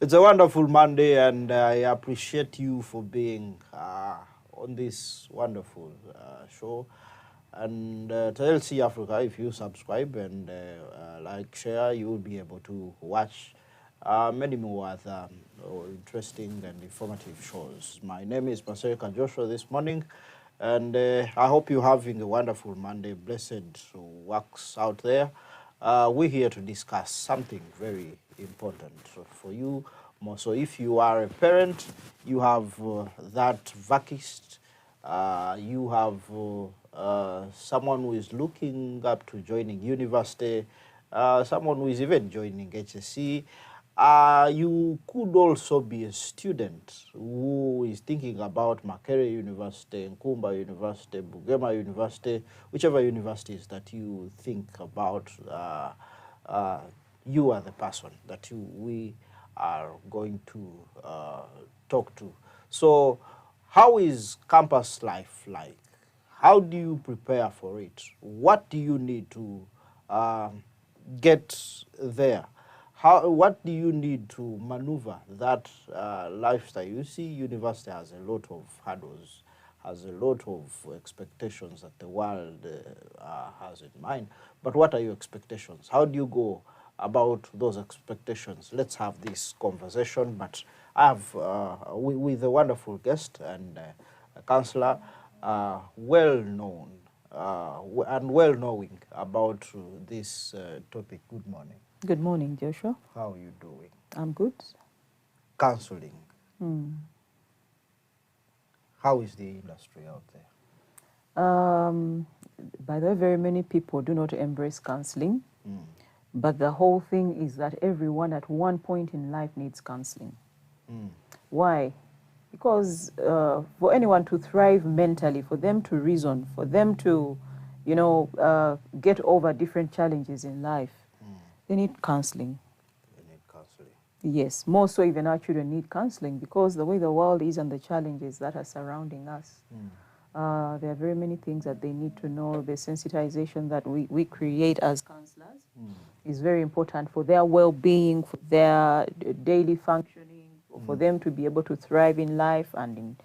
It's a wonderful Monday, and I appreciate you for being on this wonderful show. And to LC Africa, if you subscribe and like, share, you will be able to watch many more other interesting and informative shows. My name is Paseka Joshua this morning, and I hope you're having a wonderful Monday. Blessed works out there. We're here to discuss something very important for you. More so, if you are a parent, you have that vacuum. You have someone who is looking up to joining university, someone who is even joining HSC. You could also be a student who is thinking about Makerere University, Nkumba University, Bugema University, whichever universities that you think about. You are the person that we are going to talk to. So, how is campus life like? How do you prepare for it? What do you need to get there? What do you need to maneuver that lifestyle? You see, university has a lot of hurdles, has a lot of expectations that the world has in mind. But what are your expectations? How do you go about those expectations? Let's have this conversation. But I have with a wonderful guest and a counselor, well-known and well-knowing about this topic. Good morning. Good morning, Joshua. How are you doing? I'm good. Counseling. How is the industry out there? By the way, very many people do not embrace counseling. But the whole thing is that everyone at one point in life needs counseling. Why? Because for anyone to thrive mentally, for them to reason, for them to, get over different challenges in life, they need counseling. They need counseling. Yes, more so even our children need counseling because the way the world is and the challenges that are surrounding us, there are very many things that they need to know. The sensitization that we create as counselors is very important for their well-being, for their daily functioning, for them to be able to thrive in life and,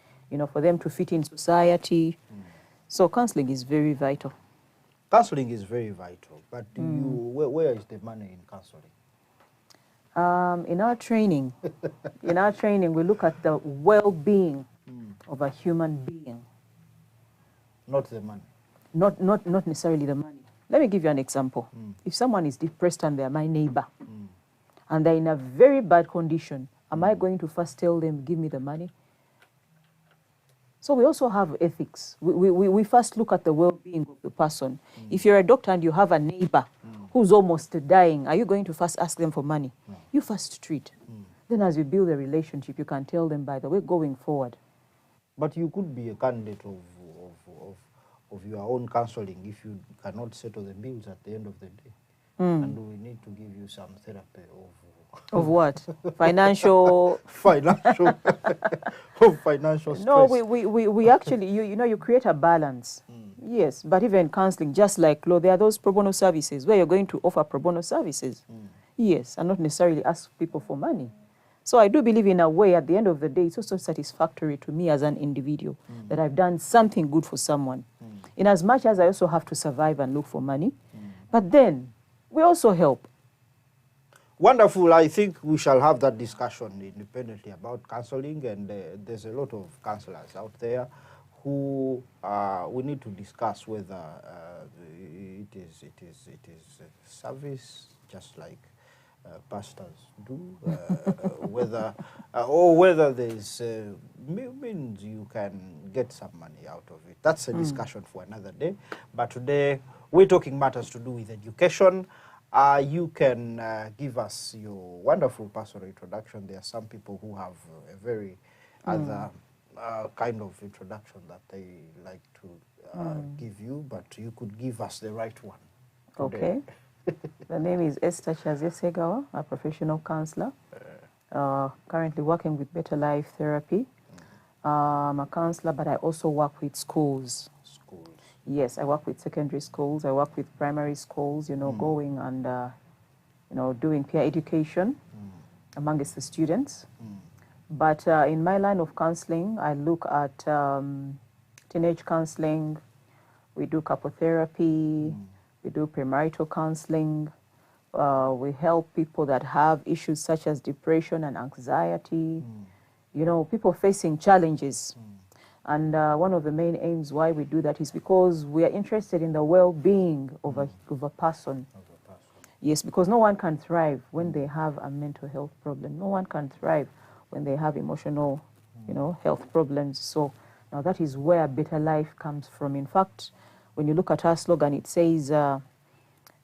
for them to fit in society. So counseling is very vital. Counseling is very vital, but where is the money in counseling? In our training, we look at the well-being of a human being. Not the money. Not necessarily the money. Let me give you an example. If someone is depressed and they're my neighbor, and they're in a very bad condition, am I going to first tell them, give me the money? So we also have ethics. We first look at the well-being of the person. If you're a doctor and you have a neighbor who's almost dying, are you going to first ask them for money? No. You first treat. Then as you build a relationship, you can tell them, by the way, going forward. But you could be a candidate of your own counseling if you cannot settle the bills at the end of the day. And we need to give you some therapy of what? Financial financial stress. No, we actually, you create a balance. Yes, but even counseling, just like law, there are those pro bono services where you're going to offer pro bono services. Yes, and not necessarily ask people for money. So I do believe in a way, at the end of the day, it's also satisfactory to me as an individual that I've done something good for someone. In as much as I also have to survive and look for money, but then we also help. Wonderful. I think we shall have that discussion independently about counseling, and there's a lot of counselors out there who we need to discuss whether it is a service, just like pastors do, whether there's means you can get some money out of it. That's a discussion for another day. But today we're talking matters to do with education. You can give us your wonderful personal introduction. There are some people who have a very other kind of introduction that they like to give you, but you could give us the right one today. Okay. The name is Esther Segawa, a professional counselor, currently working with Better Life Therapy. I'm a counselor, but I also work with schools. Yes, I work with secondary schools. I work with primary schools, going and, doing peer education. amongst the students. But in my line of counseling, I look at teenage counseling, we do couple therapy, we do premarital counseling, we help people that have issues such as depression and anxiety, you know, people facing challenges. And one of the main aims why we do that is because we are interested in the well-being of a person. Yes, because no one can thrive when they have a mental health problem. No one can thrive when they have emotional, you know, health problems. So now that is where better life comes from. In fact, when you look at our slogan, it says,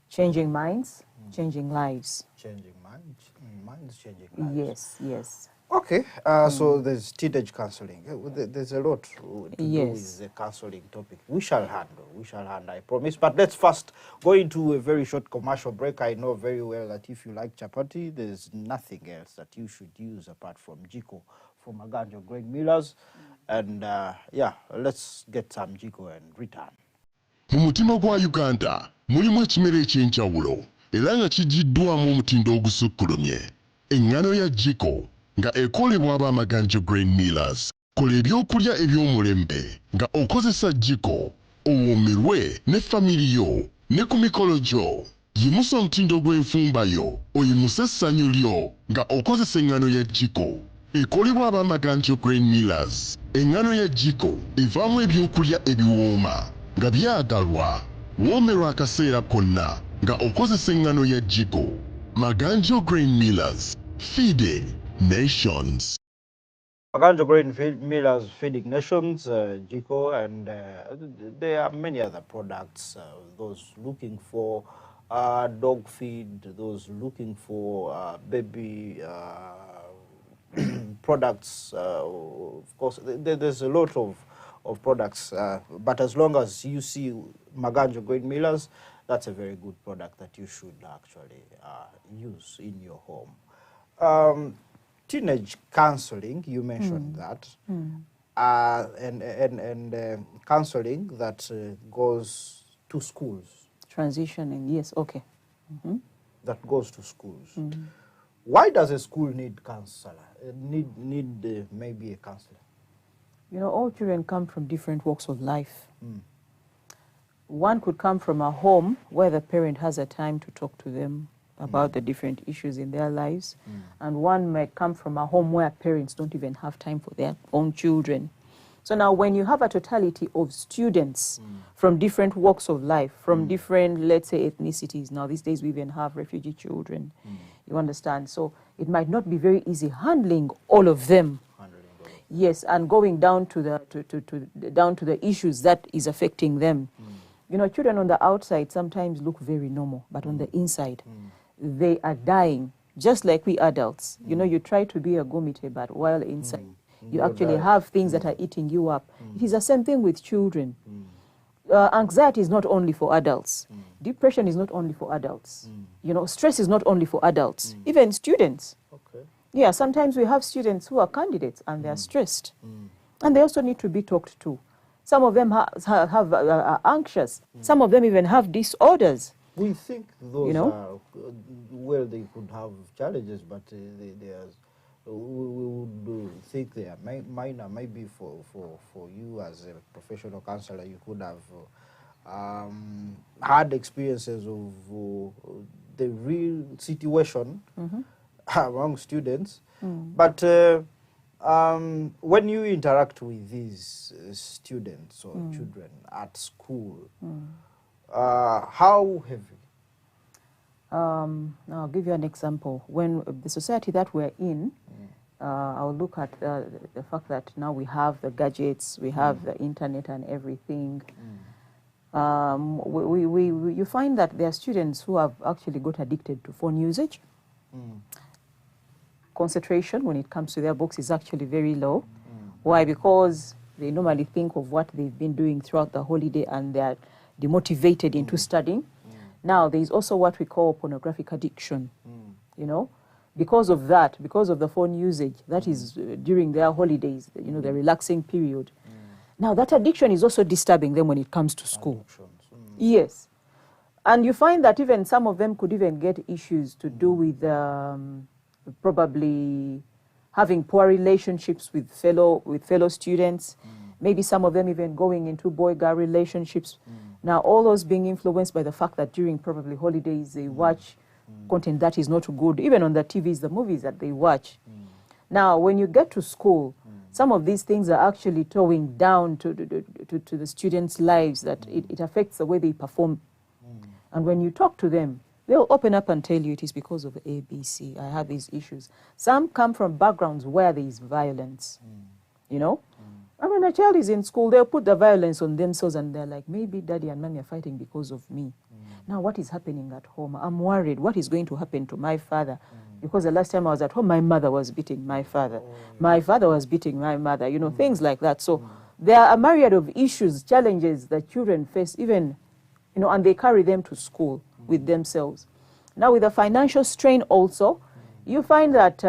changing minds, changing lives. Changing minds, changing lives. Yes, yes. Okay, so there's teenage counseling. There's a lot to do with the counseling topic. We shall handle, I promise. But let's first go into a very short commercial break. I know very well that if you like chapati, there's nothing else that you should use apart from Jiko from Maganjo Grain Millers. And yeah, let's get some Jiko and return. Mu mutima gwa Uganda mulimu ekimera eky'enjawulo era nga kigiddwamu omutindo ogusukkulumye. Eŋŋano ya Jiko nga ekolebwa ab'Amaganjo Grain Millers. Kola ebyokulya eby'omulembe nga okozesa Jiko owoomerwe ne famiri yo ne ku mikolo gyo. Yimusa omutindo gw'enfumba yo oyimuse essanyu lyo nga okozesa eŋŋano ya Jiko. Ekolebwa ab'Amaganjo Grain Millers. Eŋŋano ya Jiko evaamu ebyokulya ebiwooma nga byagalwa. Woomerwa akaseera konna nga okozesa eŋŋano ya Jiko. Maganjo Grain Millers, feeding nations. Maganjo Grain Millers feeding nations, Jiko, and there are many other products. Those looking for dog feed, those looking for baby products. Of course, there's a lot of products, but as long as you see Maganjo Grain Millers, that's a very good product that you should actually use in your home. Teenage counseling, you mentioned that, and counseling that goes to schools. Transitioning, yes, okay. That goes to schools. Why does a school need counselor? Need maybe a counselor? You know, all children come from different walks of life. One could come from a home where the parent has a time to talk to them about the different issues in their lives. And one might come from a home where parents don't even have time for their own children. So now when you have a totality of students from different walks of life, from different, let's say, ethnicities, now these days we even have refugee children, you understand? So it might not be very easy handling all of them. Yes, and going down to the issues that is affecting them. You know, children on the outside sometimes look very normal, but on the inside, they are dying, just like we adults. You know, you try to be a gumite, but while inside, you actually have things that are eating you up. It is the same thing with children. Anxiety is not only for adults. Depression is not only for adults. You know, stress is not only for adults, even students. Okay. Yeah, sometimes we have students who are candidates and they are stressed. And they also need to be talked to. Some of them are anxious. Some of them even have disorders. We think those are, well, they could have challenges, but we would think they are minor. Maybe for you as a professional counselor, you could have had experiences of the real situation among students. But when you interact with these students or children at school, how heavy? I'll give you an example. When the society that we're in, I'll look at the fact that now we have the gadgets, we have the internet and everything. You find that there are students who have actually got addicted to phone usage. Concentration when it comes to their books is actually very low. Why? Because they normally think of what they've been doing throughout the holiday and they're demotivated into studying. Now, there is also what we call pornographic addiction, you know. Because of that, because of the phone usage, that is during their holidays, you know, the relaxing period. Now, that addiction is also disturbing them when it comes to school. Yes. And you find that even some of them could even get issues to do with probably having poor relationships with fellow students. Maybe some of them even going into boy-girl relationships. Now, all those being influenced by the fact that during probably holidays they watch content that is not good, even on the TVs, the movies that they watch. Now, when you get to school, some of these things are actually towing down to the students' lives, that it affects the way they perform. And when you talk to them, they'll open up and tell you it is because of ABC. I have these issues. Some come from backgrounds where there is violence, you know? And when a child is in school, they'll put the violence on themselves and they're like, maybe daddy and mommy are fighting because of me. Now, what is happening at home? I'm worried. What is going to happen to my father? Because the last time I was at home, my mother was beating my father. My father was beating my mother, you know, things like that. So there are a myriad of issues, challenges that children face, even, you know, and they carry them to school with themselves. Now, with the financial strain also, you find that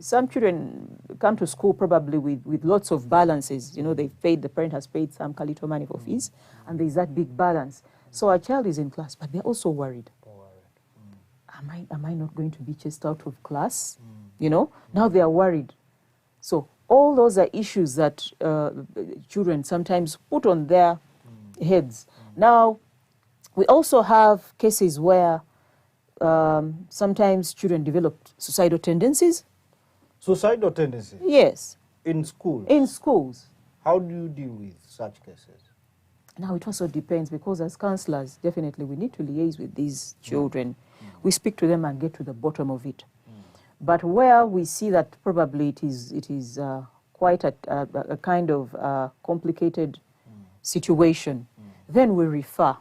some children come to school probably with lots of balances. You know, they've paid, the parent has paid some little money for fees, and there's that big balance. So a child is in class, but they're also worried. Am I not going to be chased out of class? You know, now they are worried. So all those are issues that children sometimes put on their heads. Now, we also have cases where sometimes children develop suicidal tendencies. Suicidal tendencies? Yes. In schools? In schools. How do you deal with such cases? Now, it also depends, because as counselors, definitely we need to liaise with these children. We speak to them and get to the bottom of it. But where we see that probably it is quite a kind of complicated situation, then we refer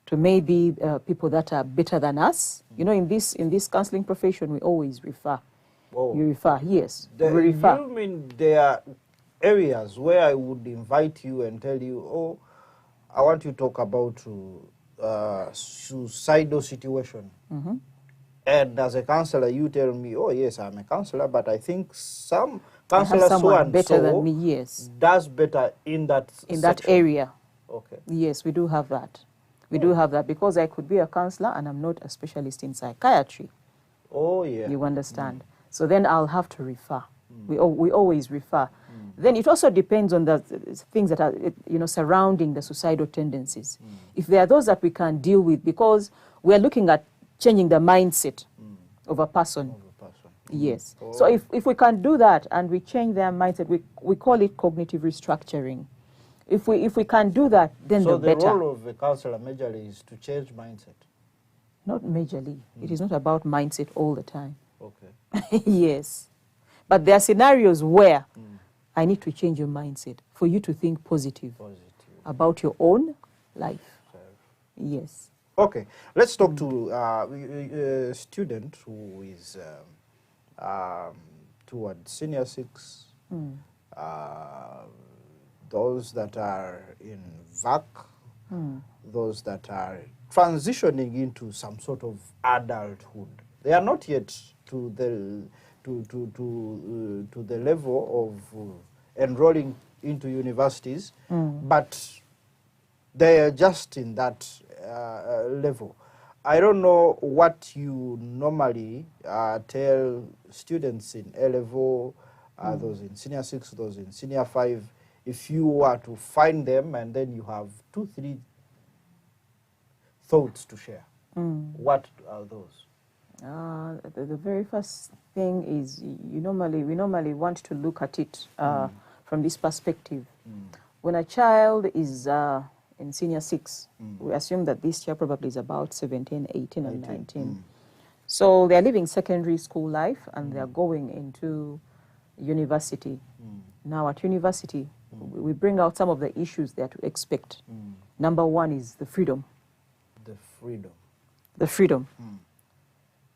to maybe people that are better than us. You know, in this counseling profession, we always refer. Oh. You refer, yes. We refer. You mean there are areas where I would invite you and tell you, oh, I want you to talk about suicidal situation. And as a counselor, you tell me, oh, yes, I'm a counselor, but I think some counselor so and better so than me, yes, does better in that that area. Okay. Yes, we do have that. We do have that, because I could be a counselor and I'm not a specialist in psychiatry. Oh, yeah. You understand? So then I'll have to refer. We always refer. Then it also depends on the things that are, you know, surrounding the suicidal tendencies. If there are those that we can deal with, because we are looking at changing the mindset of a person. Yes. Oh. So if we can do that and we change their mindset, we call it cognitive restructuring. If we can do that, then so the better. So the role of a counselor majorly is to change mindset? Not majorly. It is not about mindset all the time. Okay. Yes. But there are scenarios where I need to change your mindset for you to think positive about your own life. Yes. Okay. Let's talk to a student who is toward senior 6, those that are in VAC, those that are transitioning into some sort of adulthood. They are not yet to the level of enrolling into universities, but they are just in that level. I don't know what you normally tell students in A-level, those in senior 6, those in senior 5, if you were to find them and then you have 2-3 thoughts to share. What are those? The very first thing is we normally want to look at it from this perspective. When a child is in senior 6, we assume that this year probably is about 17, 18, and 19. So they're living secondary school life and they're going into university. Now at university, we bring out some of the issues they are to expect. Number one is the freedom. The freedom. The freedom.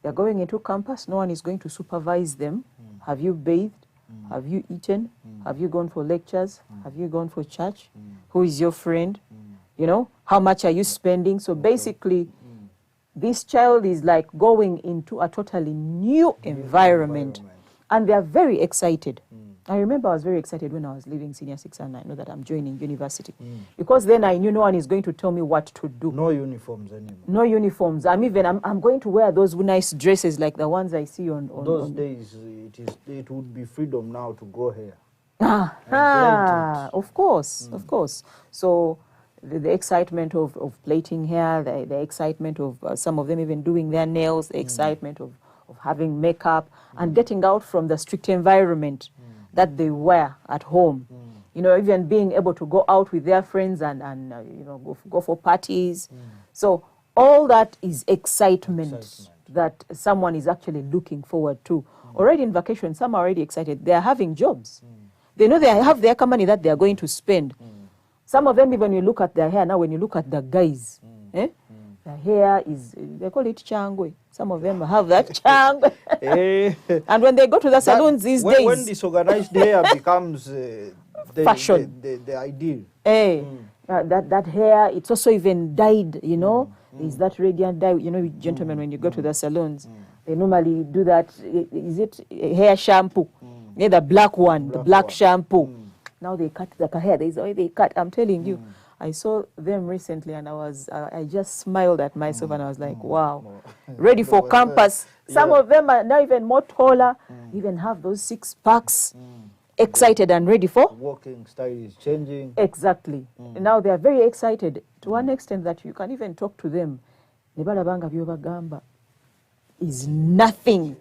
They're going into campus, no one is going to supervise them. Have you bathed? Have you eaten? Have you gone for lectures? Have you gone for church? Who is your friend? You know, how much are you spending? So basically, this child is like going into a totally new environment. And they are very excited I remember I was very excited when I was leaving Senior 6 and I know that I'm joining university. Because then I knew no one is going to tell me what to do. No uniforms anymore. No uniforms. I'm going to wear those nice dresses like the ones I see on those days. It would be freedom now to grow hair. Of course, of course. So the excitement of plaiting hair, the excitement of some of them even doing their nails, the excitement of having makeup and getting out from the strict environment that they were at home. You know, even being able to go out with their friends and you know, go for parties. So all that is excitement that someone is actually looking forward to. Already in vacation, some are already excited. They are having jobs. They know they have their money that they are going to spend. Some of them, even when you look at their hair, now when you look at the guys, the hair is, they call it changwe. Some of them have that changwe. And when they go to the salons these days. When disorganized hair becomes fashion. The ideal. That hair, it's also even dyed, you know. Is that radiant dye? You know, gentlemen, when you go to the salons, they normally do that. Is it hair shampoo? Yeah, the black one, the black shampoo. Now they cut the hair. There's the way they cut. I'm telling you. I saw them recently and I just smiled at myself and I was like, wow, ready for campus. Some of them are now even more taller, even have those 6 packs, excited and ready for. Walking style is changing. Exactly. Now they are very excited to one extent that you can even talk to them. Nebalabanga byobagamba is nothing.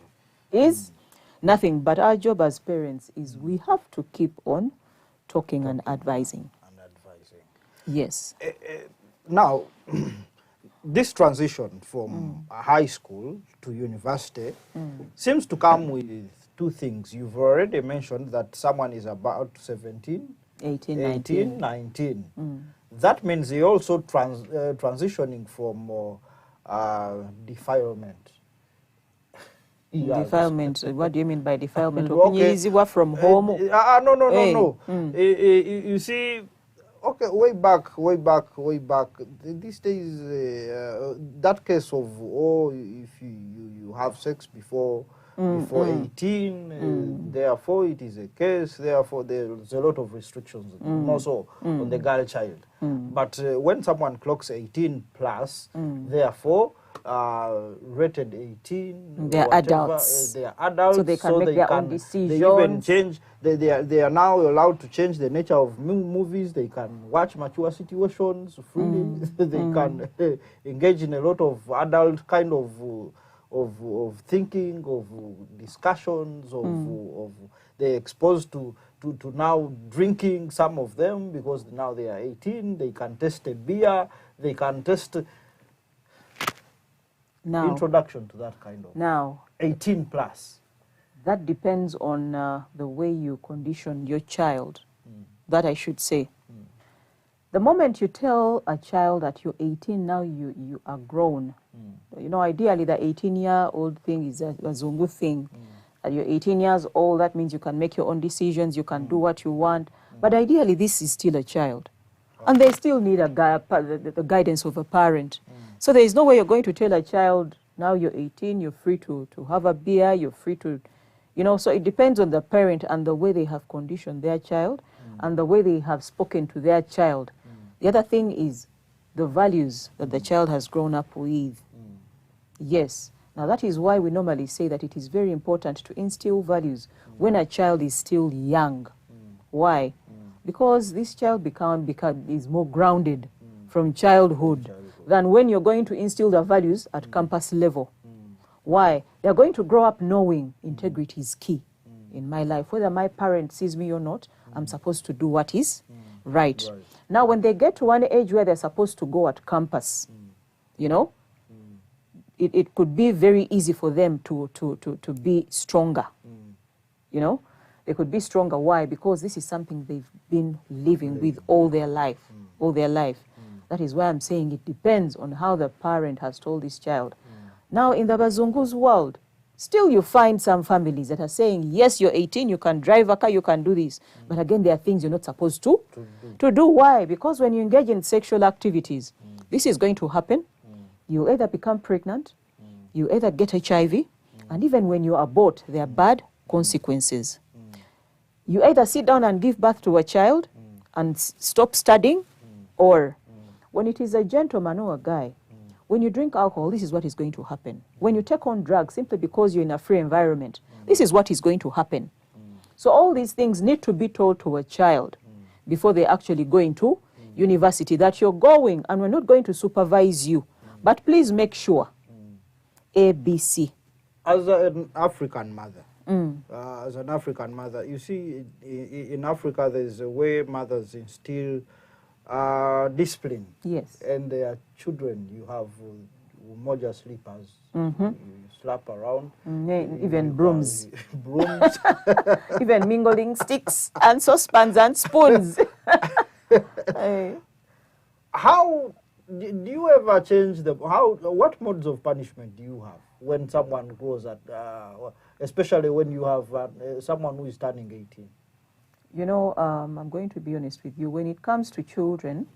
Is nothing. But our job as parents is we have to keep on talking and advising. Yes. Now, this transition from high school to university seems to come with 2 things. You've already mentioned that someone is about 17, 18, 19. That means they also transitioning from defilement. Defilement. What do you mean by defilement? Okay. From home? No. You see, okay, way back. These days, that case of, if you have sex before 18, therefore it is a case, therefore there's a lot of restrictions, also on the girl child. But when someone clocks 18 plus, therefore, rated 18, they are adults. They are adults, so they can make their own decisions. They even change. They are now allowed to change the nature of movies. They can watch mature situations freely. They can engage in a lot of adult kind of thinking, of discussions, of they're exposed to now drinking, some of them, because now they are 18. They can taste a beer. They can taste. Now, introduction to that kind of. Now, 18 plus. That depends on the way you condition your child. That I should say. The moment you tell a child that you're 18, now you are grown. You know, ideally the 18-year-old thing is a Zungu thing. That you're 18 years old, that means you can make your own decisions, you can do what you want. But ideally this is still a child. And they still need the guidance of a parent. So there is no way you're going to tell a child, now you're 18, you're free to have a beer, you're free to, you know, so it depends on the parent and the way they have conditioned their child and the way they have spoken to their child. The other thing is the values that the child has grown up with. Yes. Now that is why we normally say that it is very important to instill values when a child is still young. Why? Because this child is more grounded from childhood than when you're going to instill the values at campus level. Why? They're going to grow up knowing integrity is key in my life. Whether my parent sees me or not, I'm supposed to do what is right. Now, when they get to one age where they're supposed to go at campus, you know, it could be very easy for them to be stronger. You know, they could be stronger. Why? Because this is something they've been living with all their life, That is why I'm saying it depends on how the parent has told this child. Now, in the Bazungu's world, still you find some families that are saying, yes, you're 18, you can drive a car, you can do this. But again, there are things you're not supposed to do. Why? Because when you engage in sexual activities, this is going to happen. You'll either become pregnant, you either get HIV, and even when you abort, there are bad consequences. You either sit down and give birth to a child and stop studying, or when it is a gentleman or a guy, when you drink alcohol, this is what is going to happen. When you take on drugs simply because you're in a free environment, this is what is going to happen. So all these things need to be told to a child before they actually go into university, that you're going and we're not going to supervise you. But please make sure. ABC. As an African mother, you see, in Africa, there's a way mothers instill discipline. Yes. And their children, you have moja sleepers. You slap around. Even brooms. Brooms. Even mingling sticks and saucepans and spoons. How do you ever change what modes of punishment do you have when someone goes at, especially when you have someone who is turning 18? You know, I'm going to be honest with you. When it comes to children,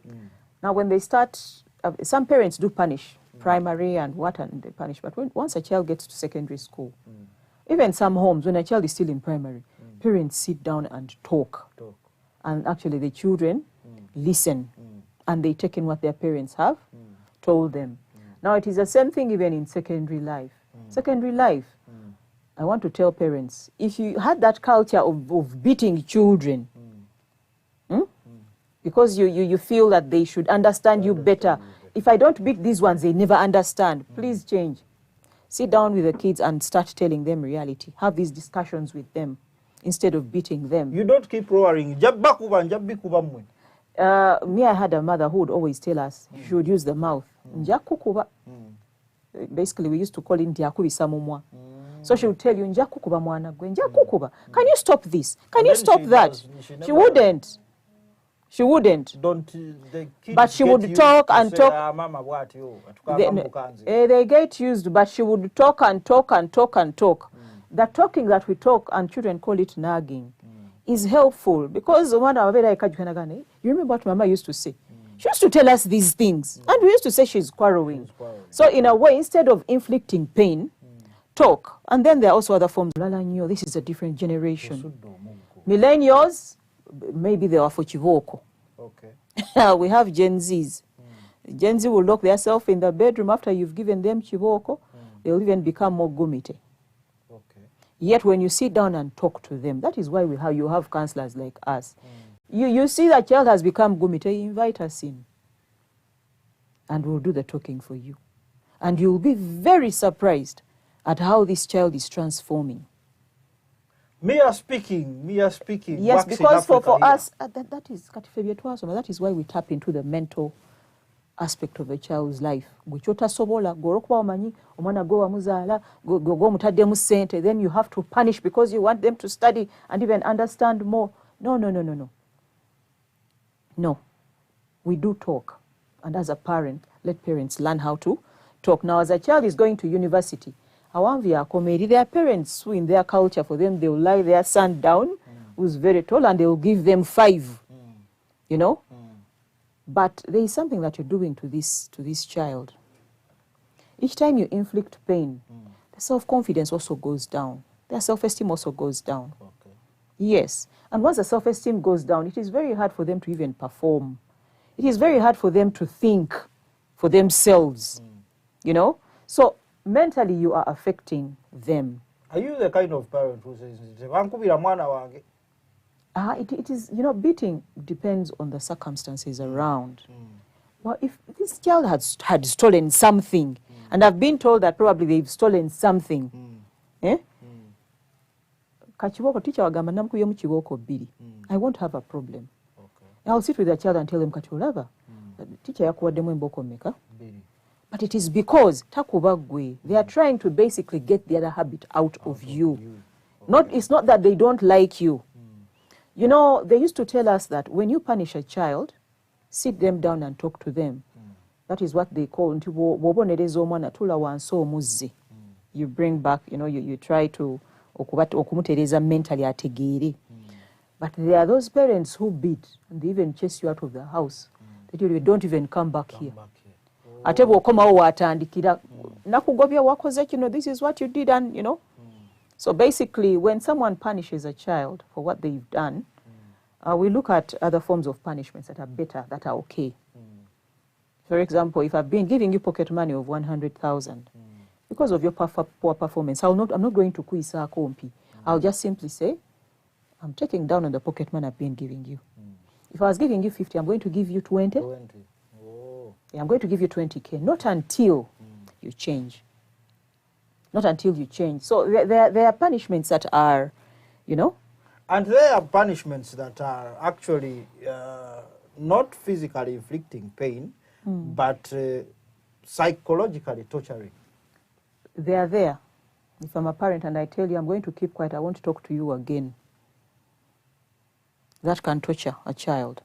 now when they start, some parents do punish primary and they punish. But once a child gets to secondary school, even some homes, when a child is still in primary, parents sit down and talk. And actually the children listen. And they take in what their parents have told them. Now it is the same thing even in secondary life. Secondary life, I want to tell parents, if you had that culture of beating children, because you feel that they should understand you better. If I don't beat these ones, they never understand. Please change. Sit down with the kids and start telling them reality. Have these discussions with them instead of beating them. You don't keep roaring. Me, I had a mother who would always tell us, she would use the mouth. Basically, we used to call it Ndiakubisa mumwa. So she would tell you, Njakukuba mwana gwe, Njakukuba. Can you stop this? Can you stop that? She wouldn't. She wouldn't. But she would talk and talk. They get used, but she would talk and talk and talk and talk. The talking that we talk, and children call it nagging, is helpful, because you remember what Mama used to say? She used to tell us these things, and we used to say she's quarreling. So in a way, instead of inflicting pain, talk. And then there are also other forms. This is a different generation. Millennials, maybe they are for chivoko. Okay. We have Gen Zs. Gen Z will lock themselves in the bedroom after you've given them chivoko. They'll even become more gumite. Okay. Yet when you sit down and talk to them, that is why you have counselors like us. You see that child has become gumite, invite us in. And we'll do the talking for you. And you'll be very surprised at how this child is transforming. Mia speaking. Yes, because for us, that is why we tap into the mental aspect of a child's life. Then you have to punish because you want them to study and even understand more. No. No. We do talk. And as a parent, let parents learn how to talk. Now, as a child is going to university, their parents who in their culture, for them, they will lie their son down, who's very tall, and they will give them 5, you know. But there is something that you're doing to this child. Each time you inflict pain, the self-confidence also goes down. Their self-esteem also goes down. Okay. Yes. And once the self-esteem goes down, it is very hard for them to even perform. It is very hard for them to think for themselves, you know. So mentally, you are affecting them. Are you the kind of parent who says, it is, you know, beating depends on the circumstances around. Well, if this child had stolen something, and I've been told that probably they've stolen something, I won't have a problem. Okay. I'll sit with the child and tell them, teacher, but it is because they are trying to basically get the other habit out of you. Okay. It's not that they don't like you. You know, they used to tell us that when you punish a child, sit them down and talk to them. That is what they call, you bring back, you know, you try to mentally ategere. But there are those parents who beat and they even chase you out of the house. They tell you, don't even come back here. This is what you did, and you know. So basically, when someone punishes a child for what they've done, we look at other forms of punishments that are better, that are okay. For example, if I've been giving you pocket money of 100,000, because of your poor performance, I'm not going to kuisa kompi. I'll just simply say, I'm taking down on the pocket money I've been giving you. If I was giving you 50, I'm going to give you 20. 20. Oh. Yeah, I'm going to give you 20K, not until you change. Not until you change. So there are punishments that are, you know. And there are punishments that are actually not physically inflicting pain, but psychologically torturing. They are there. If I'm a parent and I tell you I'm going to keep quiet, I won't talk to you again. That can torture a child.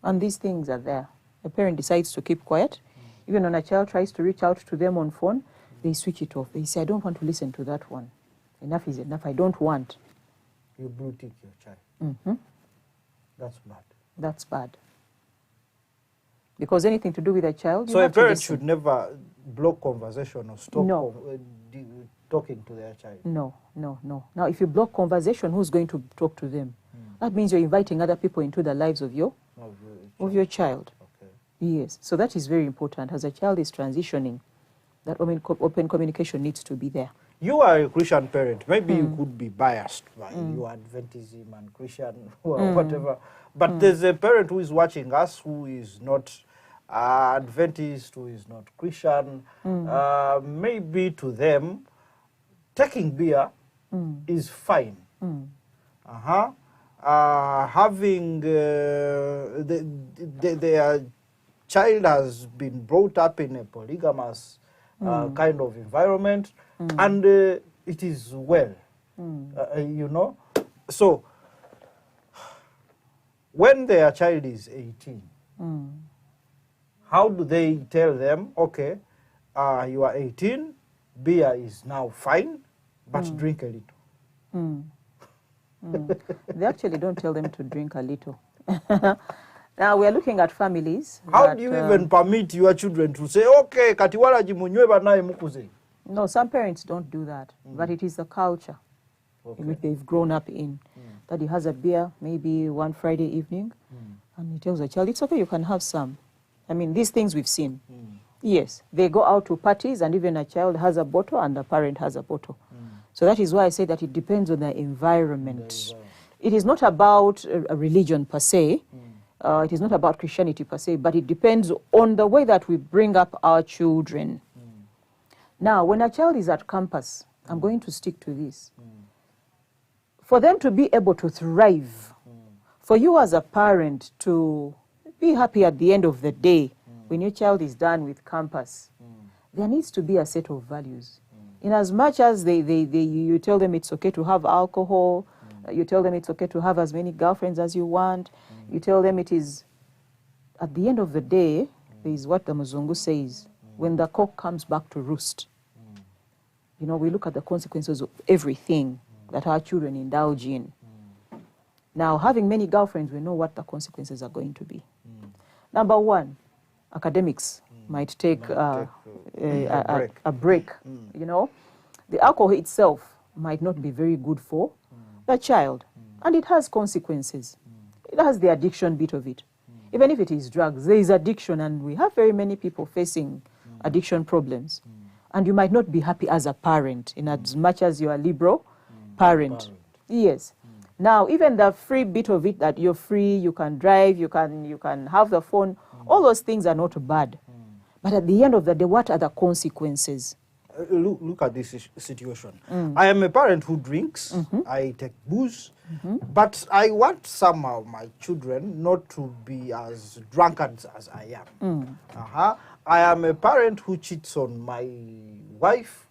And these things are there. A parent decides to keep quiet. Even when a child tries to reach out to them on phone, they switch it off. They say, I don't want to listen to that one. Enough is enough. I don't want. You blue tick your child. That's bad. That's bad. Because anything to do with a child, so you a have to parent listen. should never block conversation or stop No. talking to their child. No, no, no. Now, if you block conversation, who's going to talk to them? That means you're inviting other people into the lives of your child. Okay. Yes. So that is very important. As a child is transitioning, that open communication needs to be there. You are a Christian parent. Maybe you could be biased by your Adventism and Christian or whatever. But there's a parent who is watching us who is not Adventist, who is not Christian. Maybe to them, taking beer is fine. Having their child has been brought up in a polygamous kind of environment, and it is well, you know. So when their child is 18, how do they tell them, okay, you are 18, beer is now fine, but drink a little? They actually don't tell them to drink a little. Now we are looking at families. How do you even permit your children to say, okay, katiwala jimunywe banaye mukuze? No, some parents don't do that, but it is the culture in which they've grown up in. That he has a beer maybe one Friday evening, and he tells the child, it's okay, you can have some. I mean, these things we've seen. Yes, they go out to parties, and even a child has a bottle and the parent has a bottle. So that is why I say that it depends on the environment. It is not about a religion per se. It is not about Christianity per se, but it depends on the way that we bring up our children. Now, when a child is at campus, I'm going to stick to this. For them to be able to thrive, for you as a parent to be happy at the end of the day, when your child is done with campus, there needs to be a set of values. In as much as you tell them it's okay to have alcohol, you tell them it's okay to have as many girlfriends as you want, you tell them it is, at the end of the day, there is what the Muzungu says, when the cock comes back to roost. You know, we look at the consequences of everything that our children indulge in. Now, having many girlfriends, we know what the consequences are going to be. Number one, academics might take a break. You know, the alcohol itself might not be very good for the child, and it has consequences. It has the addiction bit of it. Even if it is drugs, there is addiction, and we have very many people facing addiction problems. And you might not be happy as a parent, in as much as you are a liberal parent. Yes. Now, even the free bit of it, that you're free, you can drive, you can have the phone, all those things are not bad. But at the end of the day, what are the consequences? Look at this situation. I am a parent who drinks, I take booze, but I want somehow my children not to be as drunkards as I am. I am a parent who cheats on my wife.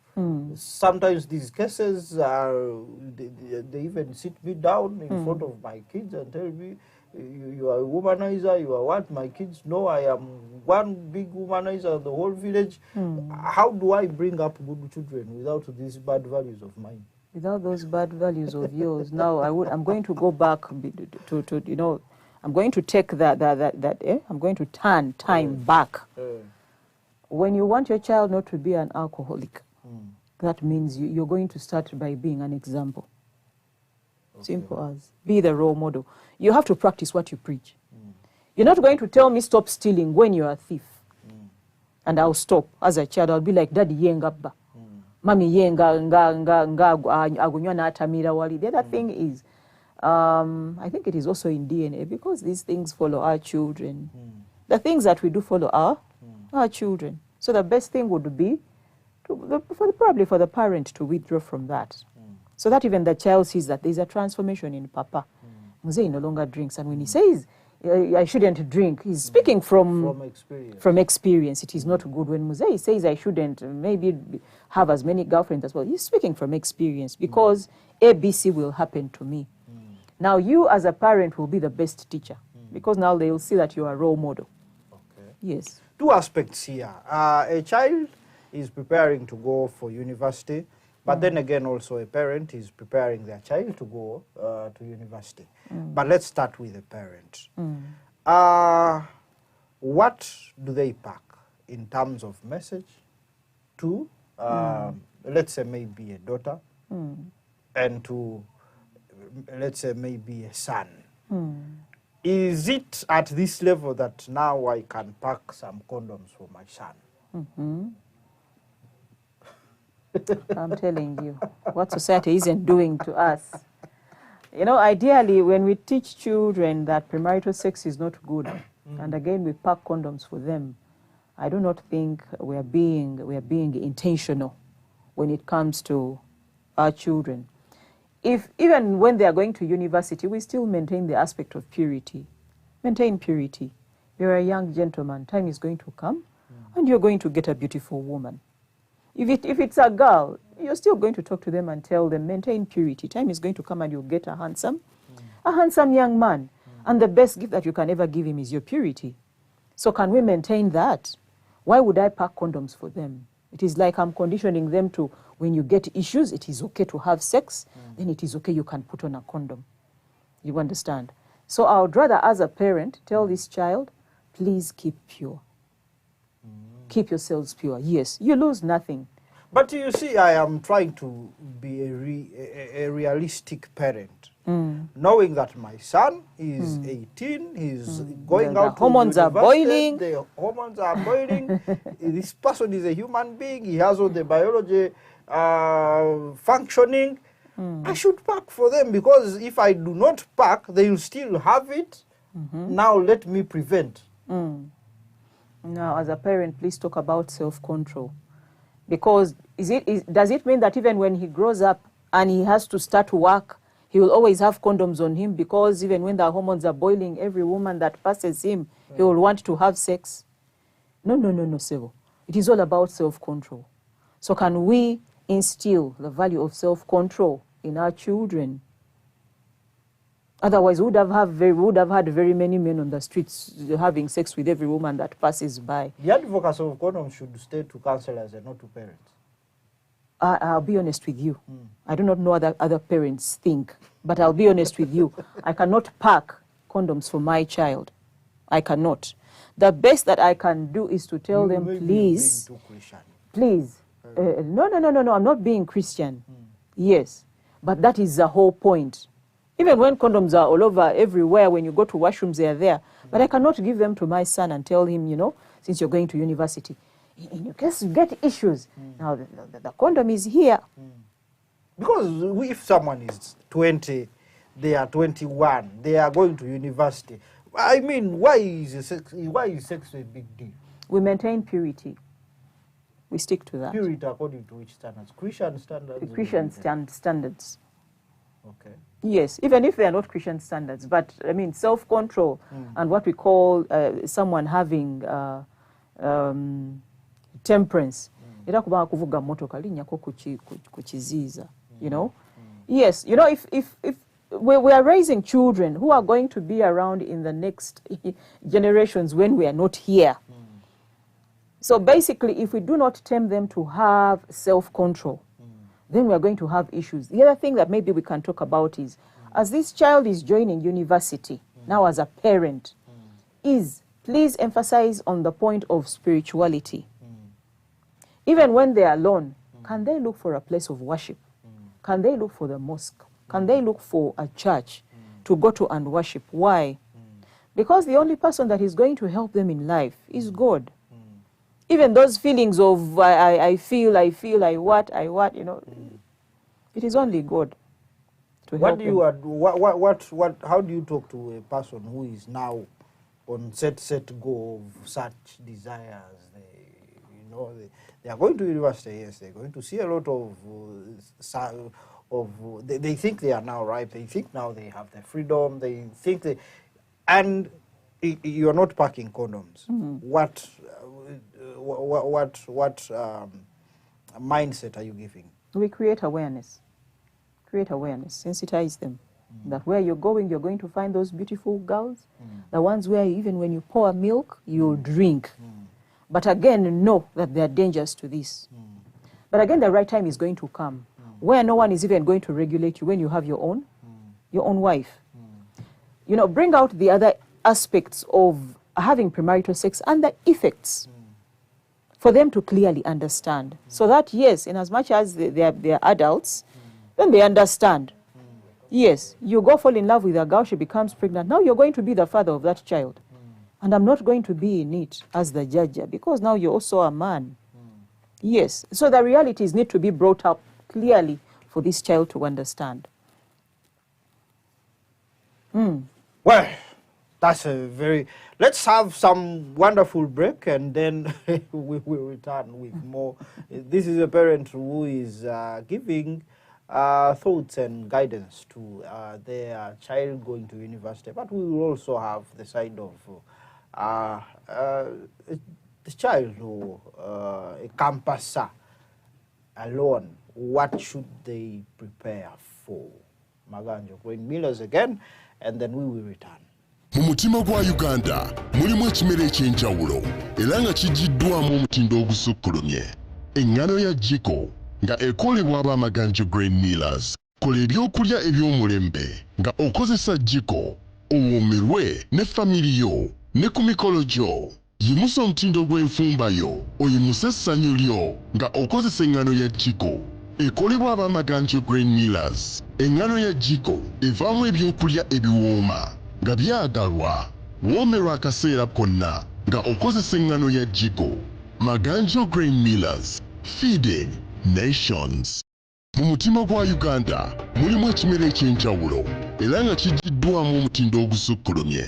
Sometimes these cases they even sit me down in front of my kids and tell me, you are a womanizer, you are what? My kids know I am one big womanizer of the whole village. How do I bring up good children without these bad values of mine? Without those bad values of yours. Now, I'm going to go back to you know, I'm going to take I'm going to turn time back. When you want your child not to be an alcoholic, that means you're going to start by being an example. Simple as. Be the role model. You have to practice what you preach. You're not going to tell me stop stealing when you're a thief. And I'll stop. As a child, I'll be like, Daddy, yenga ba. Mami, yenga, nga, agunywa na atamira wali. The other thing is, I think it is also in DNA, because these things follow our children. The things that we do follow our children. So the best thing would be, probably for the parent to withdraw from that. So that even the child sees that there's a transformation in Papa. Mzee no longer drinks. And when he says, I shouldn't drink, he's speaking from experience. It is not good. When Mzee says, I shouldn't maybe have as many girlfriends as well, he's speaking from experience, because ABC will happen to me. Now you as a parent will be the best teacher, because now they will see that you are a role model. Okay. Yes. Two aspects here. A child is preparing to go for university, but then again also a parent is preparing their child to go to university. But let's start with the parent. What do they pack in terms of message to, let's say maybe a daughter, and to, let's say maybe a son? Is it at this level that now I can pack some condoms for my son? I'm telling you, what society isn't doing to us. You know, ideally, when we teach children that premarital sex is not good, and again we pack condoms for them, I do not think we are being intentional when it comes to our children. If even when they are going to university, we still maintain the aspect of purity. Maintain purity. You're a young gentleman. Time is going to come, and you're going to get a beautiful woman. If it's a girl, you're still going to talk to them and tell them, maintain purity. Time is going to come and you'll get a handsome young man. And the best gift that you can ever give him is your purity. So can we maintain that? Why would I pack condoms for them? It is like I'm conditioning them to, when you get issues, it is okay to have sex, then it is okay, you can put on a condom. You understand? So I would rather, as a parent, tell this child, please keep pure. Keep yourselves pure. Yes, you lose nothing. But you see, I am trying to be a realistic parent, knowing that my son is 18, he's going out to hormones university, are boiling. the hormones are boiling. This person is a human being. He has all the biology functioning. I should pack for them, because if I do not pack, they will still have it. Now let me prevent. Now, as a parent, please talk about self-control. Because does it mean that even when he grows up and he has to start work, he will always have condoms on him, because even when the hormones are boiling, every woman that passes him, he will want to have sex? No, Sevo. It is all about self-control. So can we instill the value of self-control in our children? Otherwise, we would have had very many men on the streets having sex with every woman that passes by. The advocacy of condoms should stay to counselors and not to parents. I'll be honest with you. I do not know what other parents think, but I'll be honest with you. I cannot pack condoms for my child. I cannot. The best that I can do is to tell them, please, no, I'm not being Christian. Yes, but that is the whole point. Even when condoms are all over everywhere, when you go to washrooms, they are there. But I cannot give them to my son and tell him, you know, since you're going to university, in case you get issues, now the condom is here. Because if someone is 20, they are 21, they are going to university. I mean, why is sex a big deal? We maintain purity. We stick to that. Purity according to which standards? Christian standards? Christian standards. Okay. Yes, even if they are not Christian standards, but I mean self-control and what we call someone having temperance. You know? Yes, you know, if we are raising children who are going to be around in the next generations when we are not here. So basically, if we do not tame them to have self-control, then we are going to have issues. The other thing that maybe we can talk about is, as this child is joining university, now as a parent, is please emphasize on the point of spirituality. Even when they are alone, can they look for a place of worship? Can they look for the mosque? Can they look for a church to go to and worship? Why? Because the only person that is going to help them in life is God. Even those feelings of I feel, I what, you know, it is only God to help them. How do you talk to a person who is now on set go of such desires? They are going to university, yes, they're going to see a lot of they think they are now ripe, they think now they have the freedom, they think and you're not packing condoms. What mindset are you giving? We create awareness, sensitize them that where you're going to find those beautiful girls, the ones where even when you pour milk, you'll drink. But again, know that there are dangers to this. But again, the right time is going to come where no one is even going to regulate you when you have your own wife. You know, bring out the other aspects of having premarital sex and the effects for them to clearly understand. So that, yes, in as much as they are adults, then they understand. Yes, you go fall in love with a girl, she becomes pregnant. Now you're going to be the father of that child. And I'm not going to be in it as the judge because now you're also a man. Yes, so the realities need to be brought up clearly for this child to understand. Well, that's a very... Let's have some wonderful break and then we will return with more. This is a parent who is giving thoughts and guidance to their child going to university. But we will also have the side of the child who a campuser alone. What should they prepare for? Maganjo Green Millers again, and then we will return. Mu mutima gwa Uganda mulimu ekimera eky'enjawulo era nga kijiddwamu omutindo ogusukkulumye. Eŋŋano ya jiko nga ekolebwa ab'amaganjo grain millers. Kola ebyokulya eby'omulembe nga okozesa jiko owoomerwe ne famiri yo ne ku mikolo gyo. Yimusa omutindo gw'enfumba yo oyimuse essanyu lyo nga okozesa eŋŋano ya jiko ekolebwa ab'amaganjo grain millers. Eŋŋano ya jiko evaamu ebyokulya ebiwooma nga byagalwa woomerwa akaseera konna nga okozesa eŋŋano ya jiko. Maganjo grain millers, feeding nations. Mu mutima gwa Uganda mulimu ekimera eky'enjawulo era nga kijiddwamu omutindo ogusukkulumye.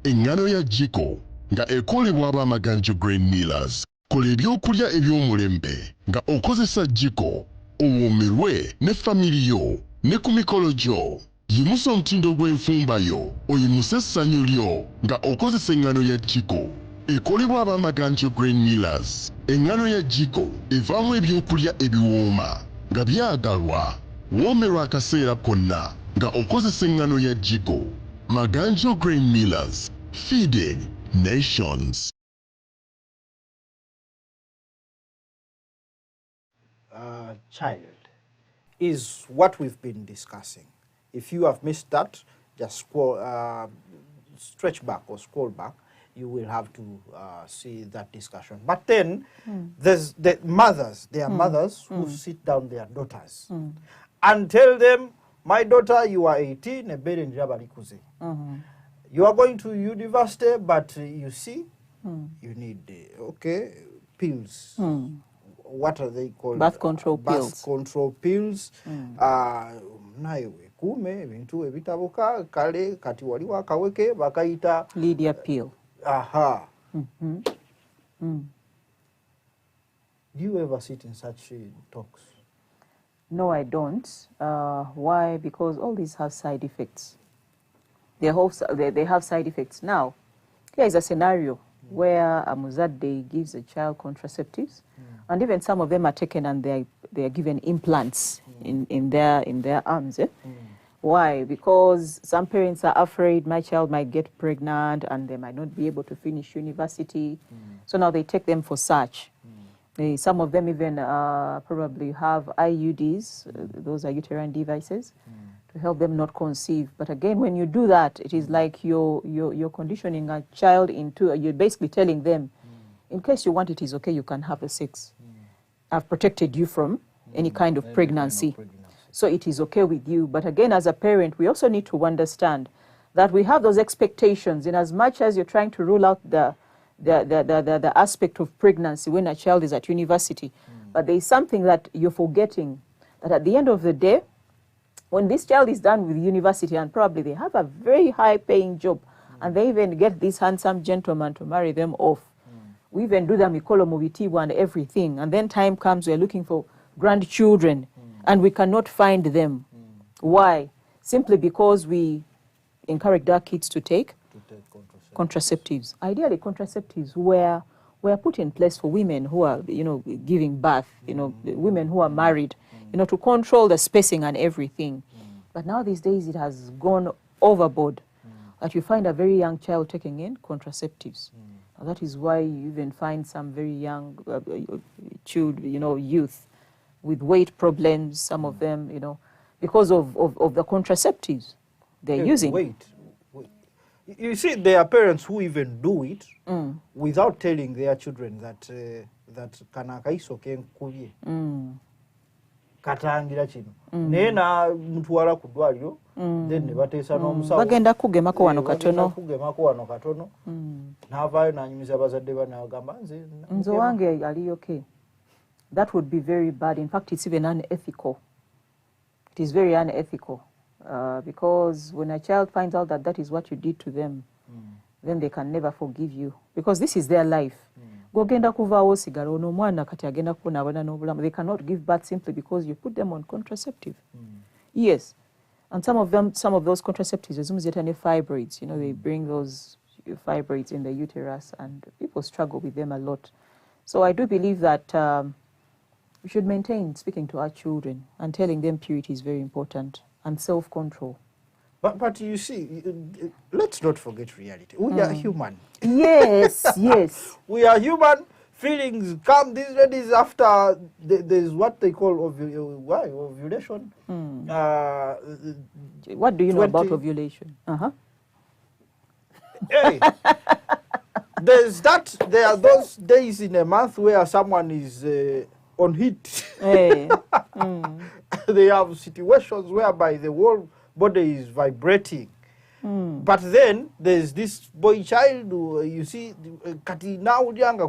Eŋŋano ya jiko nga ekolebwa ab'amaganjo grain millers. Kola ebyokulya eby'omulembe nga okozesa jiko owoomerwe ne famiri yo ne ku mikolo gyo. Yimusa omutindo gw'enfumba yo oyimuse essanyu lyo nga okozesa eŋŋano ya jiko ekolebwa ab'amaganjo grain millers. Eŋŋano ya jiko evaamu ebyokulya ebiwooma nga byagalwa woomerwa akaseera konna nga okozesa eŋŋano ya jiko. Maganjo grain millers, feeding nations. Child is what we've been discussing. If you have missed that, just stretch back or scroll back. You will have to see that discussion. But then there's the mothers. There are mothers who sit down their daughters and tell them, my daughter, you are 18, you are going to university, but you see, you need, pills. What are they called? Birth control pills. Birth control pills. Kume ebintu ebitabuka kale kati wali wakaweke bakaita Lydia pill. Aha. Do you ever sit in such talks? No, I don't. Why? Because all these have side effects. They have side effects. Now, here is a scenario where a muzadde gives a child contraceptives, and even some of them are taken and they are given implants in their arms. Why? Because some parents are afraid my child might get pregnant and they might not be able to finish university. So now they take them for search. Some of them even probably have IUDs, those are uterine devices, to help them not conceive. But again, when you do that, it is like you're conditioning a child into, you're basically telling them, in case you want it is okay, you can have the sex. I've protected you from any kind of Any pregnancy. kind of pregnancy. So it is okay with you. But again, as a parent, we also need to understand that we have those expectations in as much as you're trying to rule out the aspect of pregnancy when a child is at university. But there is something that you're forgetting, that at the end of the day, when this child is done with university and probably they have a very high paying job and they even get this handsome gentleman to marry them off. We even do the mikolo mubitibu and everything. And then time comes, we're looking for grandchildren and we cannot find them. Why? Simply because we encourage our kids to take contraceptives. Ideally, contraceptives were put in place for women who are, giving birth, women who are married, to control the spacing and everything. But now these days it has gone overboard that you find a very young child taking in contraceptives. That is why you even find some very young children, youth with weight problems, some of them, because of the contraceptives they're using. Wait. You see, there are parents who even do it without telling their children that kanakaiso kenkuye katangira kino naye namutwala ku ddwaliro then ne bateesa n'omusawo bagenda kugemako wano katono n'avaayo n'anyumiza abazadde banagamba nze wange ali okay. That would be very bad. In fact, it's even unethical. It is very unethical. Because when a child finds out that that is what you did to them, then they can never forgive you. Because this is their life. They cannot give birth simply because you put them on contraceptive. Yes. And some of those contraceptives, fibroids, they bring those fibroids in the uterus and people struggle with them a lot. So I do believe that we should maintain speaking to our children and telling them purity is very important. And self-control. But you see, let's not forget reality. We are human. Yes, yes. We are human. Feelings come. These ladies after there's what they call ovulation. What do you know about ovulation? Hey, there are those days in a month where someone is on heat. Hey. They have situations whereby the whole body is vibrating. But then there's this boy child who, you see, kati na ulyanga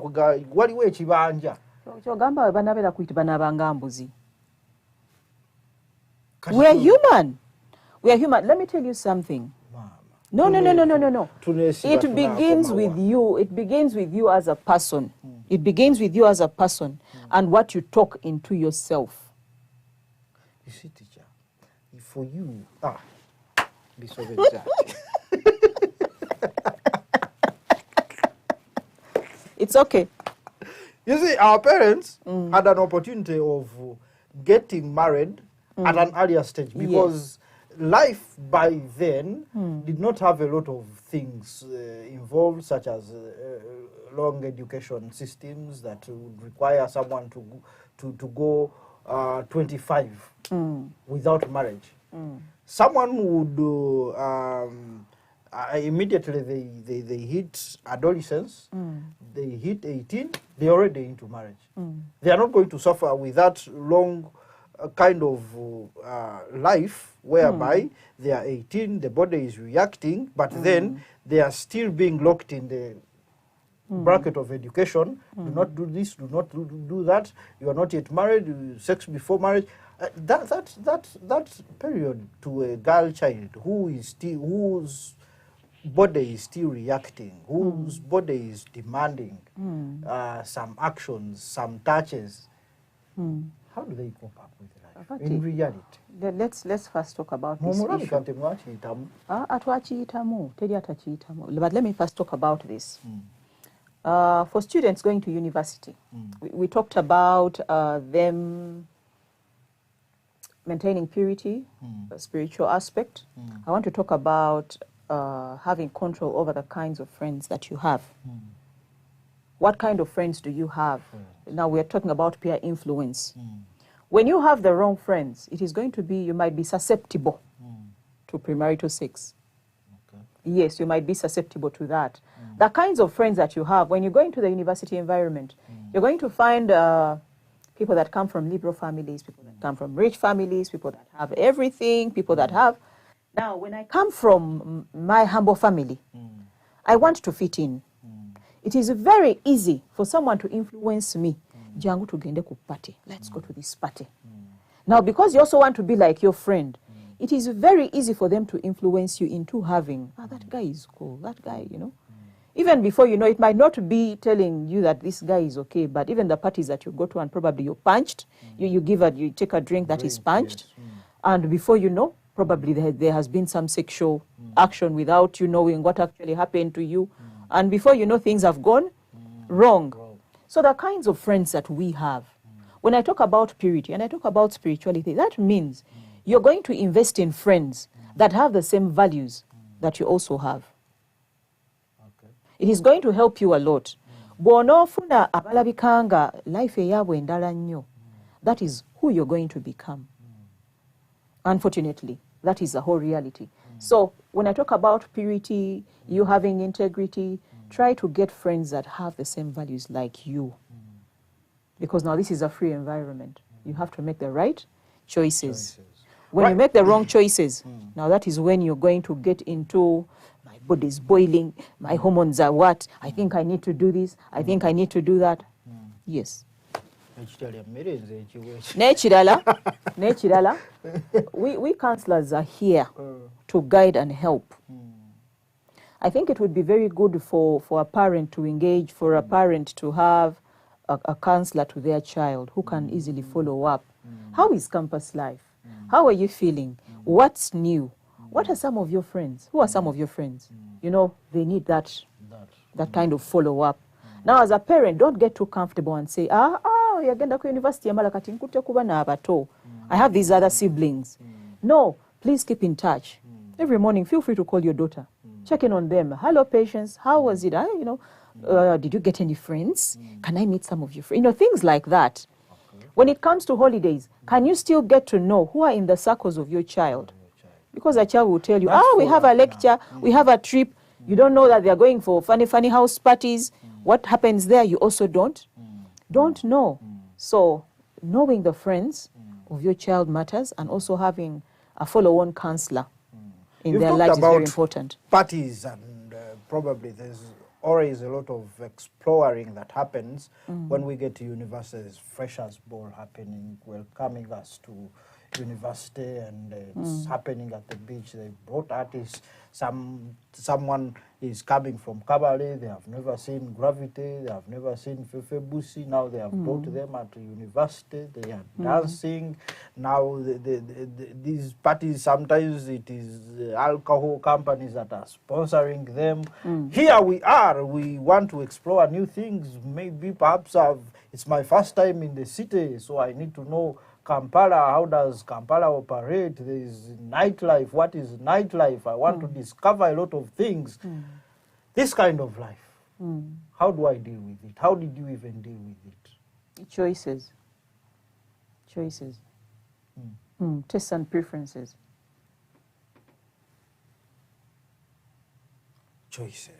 waliwo ekibanja. Kyogamba banabera kuyitibwa n'abanga mbuzi. We are human. We are human. Let me tell you something. No. It begins with you. It begins with you as a person. It begins with you as a person and what you talk into yourself. You see, teacher, for you, be so very exact. It's okay. You see, our parents had an opportunity of getting married at an earlier stage because life by then did not have a lot of things involved, such as long education systems that would require someone to go 25 without marriage. Someone would immediately they hit adolescence, they hit 18, they're already into marriage. They are not going to suffer with that long kind of life whereby they are 18, the body is reacting, but then they are still being locked in the bracket of education. Do not do this, do not do that. You are not yet married, sex before marriage. That period to a girl child whose body is still reacting, whose body is demanding some actions, some touches. How do they cope up with life in reality? Let's first talk about this issue. But let me first talk about this. For students going to university, we talked about them maintaining purity, the spiritual aspect. I want to talk about having control over the kinds of friends that you have. What kind of friends do you have? Now we're talking about peer influence. When you have the wrong friends, it is going to be, you might be susceptible to premarital sex. Okay. Yes, you might be susceptible to that. The kinds of friends that you have, when you go into the university environment, you're going to find people that come from liberal families, people that come from rich families, people that have everything, people that have. Now, when I come from my humble family, I want to fit in. It is very easy for someone to influence me. Jangu tugende ku party. Let's go to this party. Now, because you also want to be like your friend, it is very easy for them to influence you into having, that guy is cool, that guy, you know. Even before you know, it might not be telling you that this guy is okay, but even the parties that you go to and probably you're punched, you take a drink that is punched, and before you know, probably there has been some sexual action without you knowing what actually happened to you, and before you know, things have gone wrong. So the kinds of friends that we have, when I talk about purity and I talk about spirituality, that means you're going to invest in friends that have the same values that you also have. It is going to help you a lot. Bw'onoofuna abalabikanga life eyaabwe endala nnyo, that is who you're going to become. Unfortunately, that is the whole reality. So when I talk about purity, you having integrity, try to get friends that have the same values like you. Because now this is a free environment. You have to make the right choices. When you make the wrong choices, now that is when you're going to get into my body's boiling, my hormones are what, I think I need to do this, I think I need to do that. Yes. Nechirala, we counselors are here to guide and help. I think it would be very good for a parent to engage, for a parent to have a counselor to their child who can easily follow up. How is campus life? How are you feeling? What's new? What are some of your friends? Who are some of your friends? You know, they need that kind of follow-up. Now, as a parent, don't get too comfortable and say, yagenda ku university yamala kati nkutte kuba n'abato. I have these other siblings. No, please keep in touch. Every morning, feel free to call your daughter. Check in on them. Hello, Patience. How was it? Did you get any friends? Can I meet some of your friends? You know, things like that. When it comes to holidays, can you still get to know who are in the circles of your child? Because a child will tell you, we have a lecture, we have a trip. You don't know that they are going for funny house parties. What happens there, you also don't know. So knowing the friends of your child matters, and also having a follow-on counselor in their lives is very important. Parties, and probably there's always a lot of exploring that happens when we get to university. There's freshers ball happening, welcoming us to university, and it's happening at the beach. They brought artists. Someone is coming from Kabale. They have never seen Gravity. They have never seen Fefe Busi. Now they have brought them at the university. They are dancing. Now these parties, sometimes it is alcohol companies that are sponsoring them. Here we are. We want to explore new things. Maybe perhaps it's my first time in the city, so I need to know Kampala, how does Kampala operate? There is nightlife. What is nightlife? I want to discover a lot of things. This kind of life, how do I deal with it? How did you even deal with it? Choices. Tastes and preferences. Choices.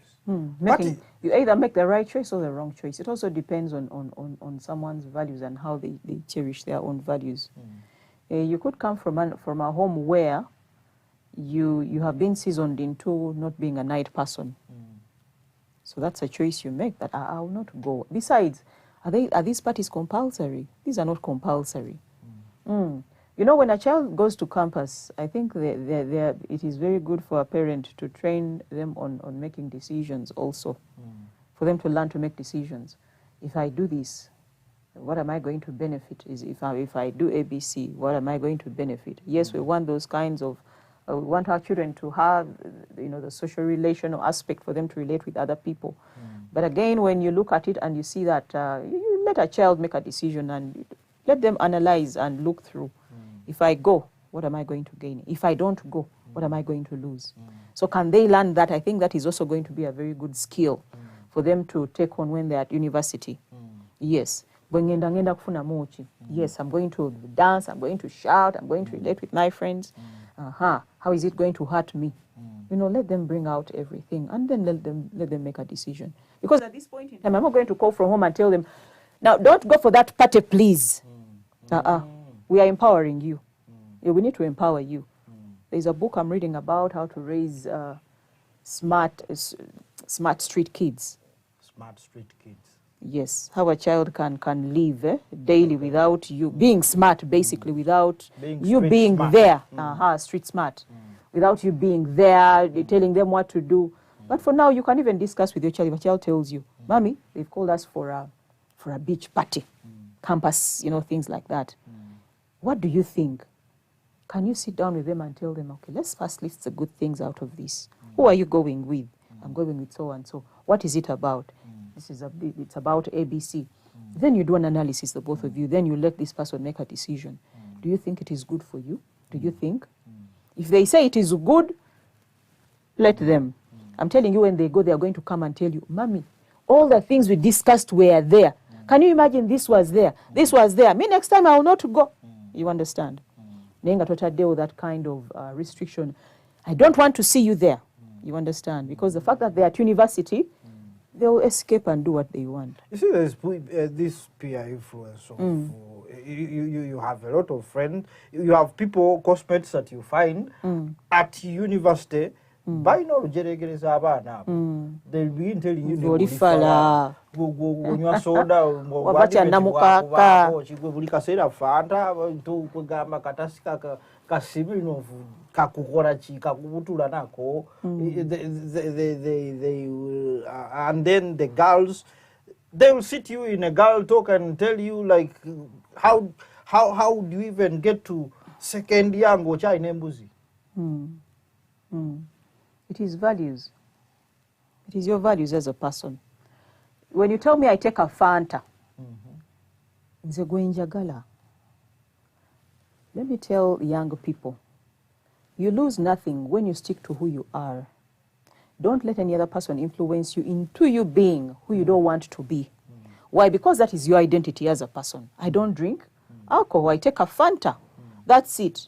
You either make the right choice or the wrong choice. It also depends on someone's values and how they cherish their own values. You could come from a home where you have been seasoned into not being a night person. So that's a choice you make, that I will not go. Besides, are these parties compulsory? These are not compulsory. You know, when a child goes to campus, I think it is very good for a parent to train them on making decisions also, for them to learn to make decisions. If I do this, what am I going to benefit? If I do ABC, what am I going to benefit? Yes, we want those kinds of, we want our children to have, the social relational aspect for them to relate with other people. But again, when you look at it and you see that, you let a child make a decision and let them analyze and look through. If I go, what am I going to gain? If I don't go, what am I going to lose? So can they learn that? I think that is also going to be a very good skill for them to take on when they're at university. Yes. Yes, I'm going to dance, I'm going to shout, I'm going to relate with my friends. How is it going to hurt me? Let them bring out everything, and then let them make a decision. Because at this point in time, I'm not going to call from home and tell them, Now, don't go for that party, please. We are empowering you. Yeah, we need to empower you. There's a book I'm reading about how to raise smart street kids. Smart street kids. Yes, how a child can live daily without you being smart, basically, without you being smart. there. Street smart. Without you being there, telling them what to do. But for now, you can even discuss with your child. If a child tells you, Mommy, they've called us for a beach party, campus, things like that. What do you think? Can you sit down with them and tell them, okay, let's first list the good things out of this. Who are you going with? I'm going with so and so. What is it about? It's about ABC. Then you do an analysis, the both of you. Then you let this person make a decision. Do you think it is good for you? Do you think? If they say it is good, let them. I'm telling you, when they go, they are going to come and tell you, Mommy, all the things we discussed were there. Can you imagine this was there? This was there. Me, next time I will not go. You understand? Nenga tota deal with that kind of restriction. I don't want to see you there. You understand? Because the fact that they're at university, they will escape and do what they want. You see, there's this peer influence of you have a lot of friends. You have people, classmates that you find at university. By now, they'll be telling you Golifala. kunywa soda Wabati anamukaka. chikubulika sera fanta to kugamba katasi kasimino kakukora chikakubutula nako they will, and then the girls, they will sit you in a girl talk and tell you like how do you even get to second yango cha inembuzi. It is values. It is your values as a person. When you tell me I take a Fanta, nze gwe njagala. Let me tell young people, you lose nothing when you stick to who you are. Don't let any other person influence you into you being who you don't want to be. Why? Because that is your identity as a person. I don't drink alcohol. I take a Fanta. That's it.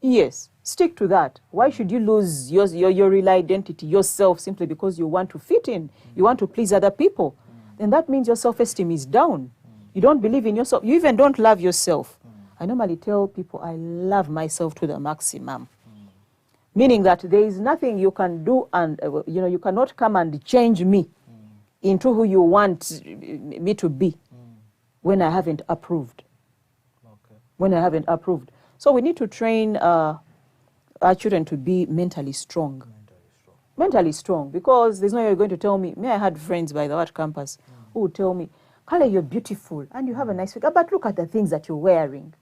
Yes, stick to that. Why should you lose your real identity, yourself, simply because you want to fit in, you want to please other people? Then that means your self-esteem is down. You don't believe in yourself. You even don't love yourself. I normally tell people I love myself to the maximum. Meaning that there is nothing you can do and, you cannot come and change me into who you want me to be when I haven't approved. When I haven't approved. So we need to train our children to be mentally strong. Mentally strong, because there's no way you're going to tell me. I had friends by the Watt campus who would tell me, Kale, you're beautiful and you have a nice figure, but look at the things that you're wearing.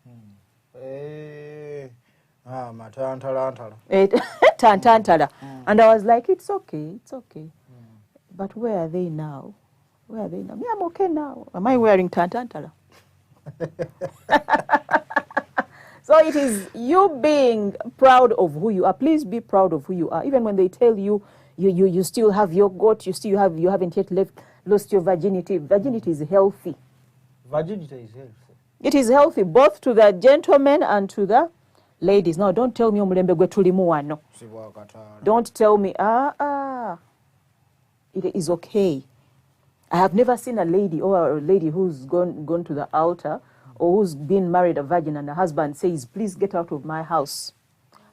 Tantantala. And I was like, it's okay. But where are they now? Where are they now? Me, I'm okay now. Am I wearing tantantala? So it is you being proud of who you are. Please be proud of who you are. Even when they tell you you still have your goat, you haven't yet lost your virginity. Virginity is healthy. Virginity is healthy. It is healthy both to the gentlemen and to the ladies. Now don't tell me omulembe gwe tulimu wano. Don't tell me it is okay. I have never seen a lady who's gone to the altar or who's been married a virgin and the husband says, please get out of my house.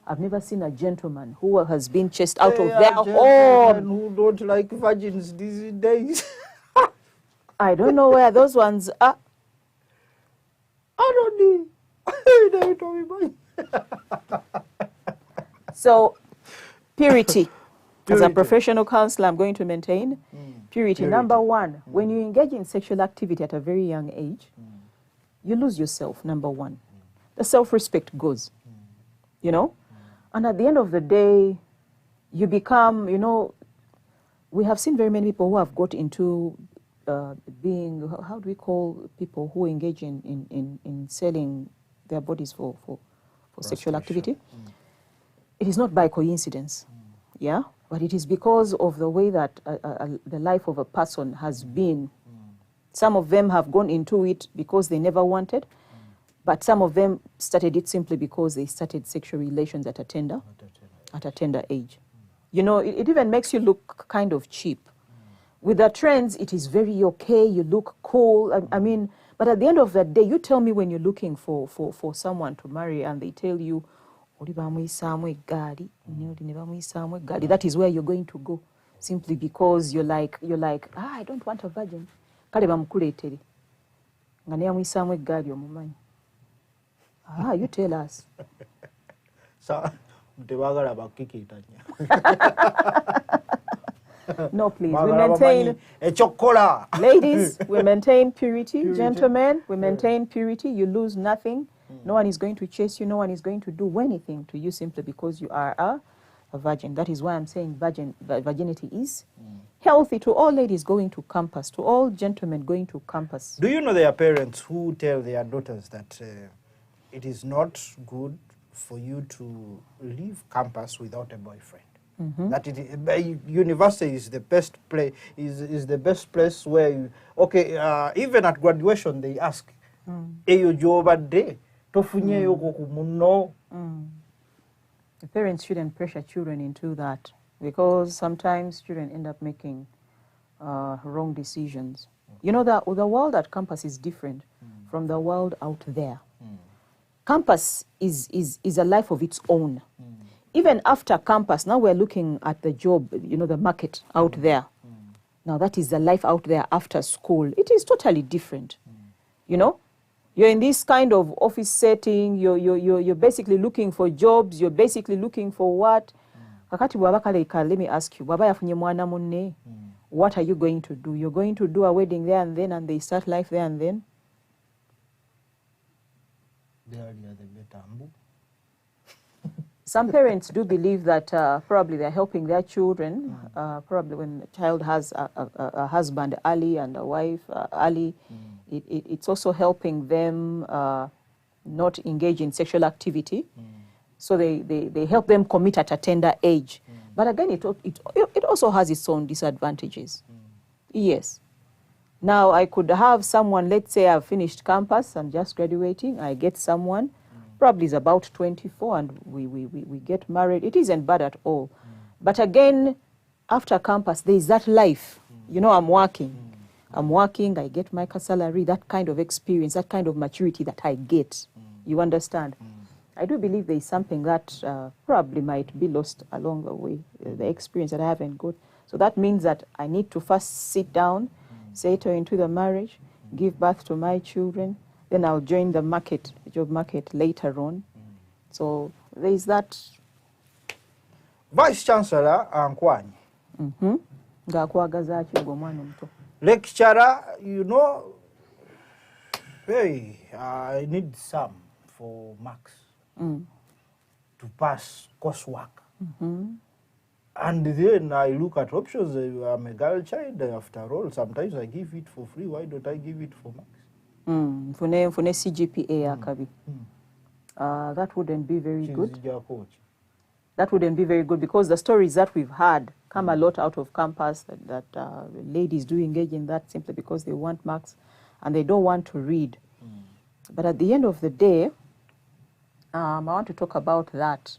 I've never seen a gentleman who has been chased out of their home. Who don't like virgins these days. I don't know where those ones are. I don't need. So, purity. As a professional counselor, I'm going to maintain purity. Number one, when you engage in sexual activity at a very young age, you lose yourself, number one. The self-respect goes, And at the end of the day, you become, we have seen very many people who have got into being, how do we call people who engage in selling their bodies for sexual activity? It is not by coincidence, but it is because of the way that the life of a person has been. Some of them have gone into it because they never wanted, but some of them started it simply because they started sexual relations at a tender age. It even makes you look kind of cheap With the trends, it is very okay. You look cool. I mean, but at the end of the day, you tell me when you're looking for someone to marry and they tell you, that is where you're going to go. Simply because you're like, I don't want a virgin. You tell us. No, please. We maintain, ladies, we maintain purity. Gentlemen, we maintain purity. You lose nothing. No one is going to chase you. No one is going to do anything to you simply because you are a virgin. That is why I'm saying virginity is healthy to all ladies going to campus, to all gentlemen going to campus. Do you know there are parents who tell their daughters that it is not good for you to leave campus without a boyfriend? That university is the best place. Is the best place where you, even at graduation they ask, "Eyo joba de tofunye yoko kumuno." The parents shouldn't pressure children into that because sometimes children end up making wrong decisions. You know that the world at campus is different from the world out there. Campus is a life of its own. Even after campus, now we're looking at the job, the market out there. Now that is the life out there after school. It is totally different. You're in this kind of office setting. You're basically looking for jobs. You're basically looking for what? Let me ask you, what are you going to do? You're going to do a wedding there and then, and they start life there and then? Some parents do believe that probably they're helping their children, probably when a child has a husband early and a wife early, it's also helping them not engage in sexual activity. So they help them commit at a tender age. But again, it also has its own disadvantages. Yes. Now, I could have someone, let's say I've finished campus, I'm just graduating, I get someone, probably is about 24, and we get married. It isn't bad at all. But again, after campus, there is that life. I'm working, I get my salary, that kind of experience, that kind of maturity that I get. You understand? I do believe there is something that probably might be lost along the way, the experience that I haven't got. So that means that I need to first sit down, settle into the marriage, give birth to my children, then I'll join the job market later on. So there is that. Vice Chancellor Ankwani. Lecturer, hey, I need some for marks to pass coursework. And then I look at options. I'm a girl child, after all. Sometimes I give it for free. Why don't I give it for marks? For CGPA, Akabi. That wouldn't be very good. That wouldn't be very good because the stories that we've had come a lot out of campus that ladies do engage in that simply because they want marks and they don't want to read. But at the end of the day, I want to talk about that.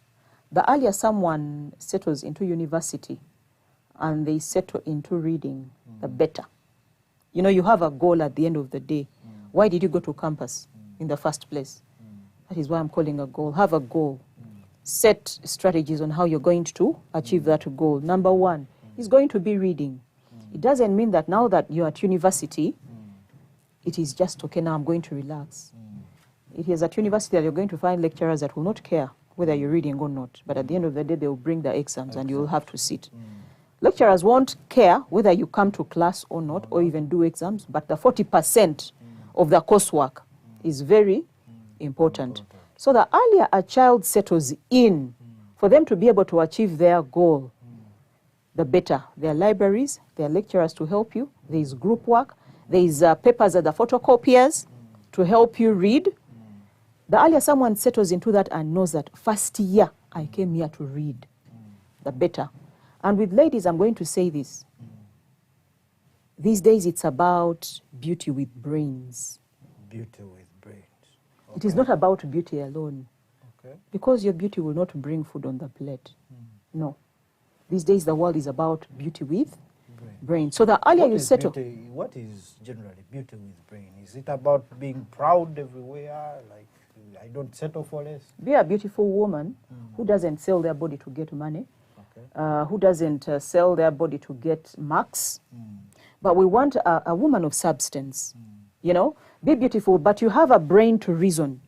The earlier someone settles into university and they settle into reading, the better. You have a goal at the end of the day. Why did you go to campus in the first place? That is why I'm calling a goal. Have a goal. Set strategies on how you're going to achieve that goal. Number one is going to be reading. It doesn't mean that now that you're at university, it is just, okay, now I'm going to relax. It is at university that you're going to find lecturers that will not care whether you're reading or not. But at the end of the day, they will bring the exams and you'll have to sit. Lecturers won't care whether you come to class or not or even do exams, but the 40% of the coursework is very important. So the earlier a child settles in, for them to be able to achieve their goal, the better. There are libraries, there are lecturers to help you, there is group work, there is papers at the photocopiers to help you read. The earlier someone settles into that and knows that first year I came here to read, the better. And with ladies, I'm going to say this. These days it's about beauty with brains. Beauty with brains. Okay. It is not about beauty alone. Okay. Because your beauty will not bring food on the plate. No. These days the world is about beauty with Brain. So the earlier you settle. What is generally beauty with brain? Is it about being proud everywhere? Like, I don't settle for less? Be a beautiful woman who doesn't sell their body to get money, who doesn't sell their body to get marks. But we want a woman of substance. You know, be beautiful, but you have a brain to reason.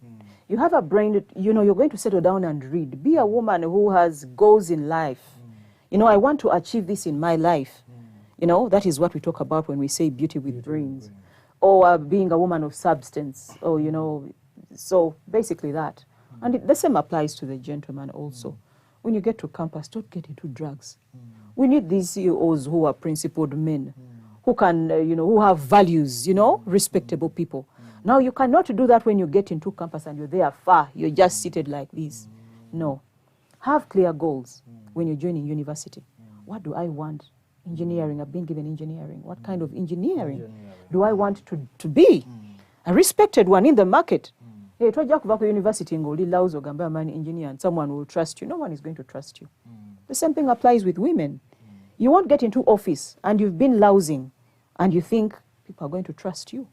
You have a brain that, you know, you're going to settle down and read. Be a woman who has goals in life. You know, I want to achieve this in my life. You know, that is what we talk about when we say beauty with brains. Or being a woman of substance. Or, you know, so basically that. And the same applies to the gentleman also. When you get to campus, don't get into drugs. We need these CEOs who are principled men, who can, you know, who have values, you know, respectable people. Now, you cannot do that when you get into campus and you're there far. You're just seated like this. No. Have clear goals when you're joining university. What do I want? Engineering. I've been given engineering. What kind of engineering do I want to be? A respected one in the market. Hey, twaja kuva ku university ngoli laws ogamba mani engineer and someone will trust you. No one is going to trust you. The same thing applies with women. You won't get into office and you've been lousing and you think people are going to trust you.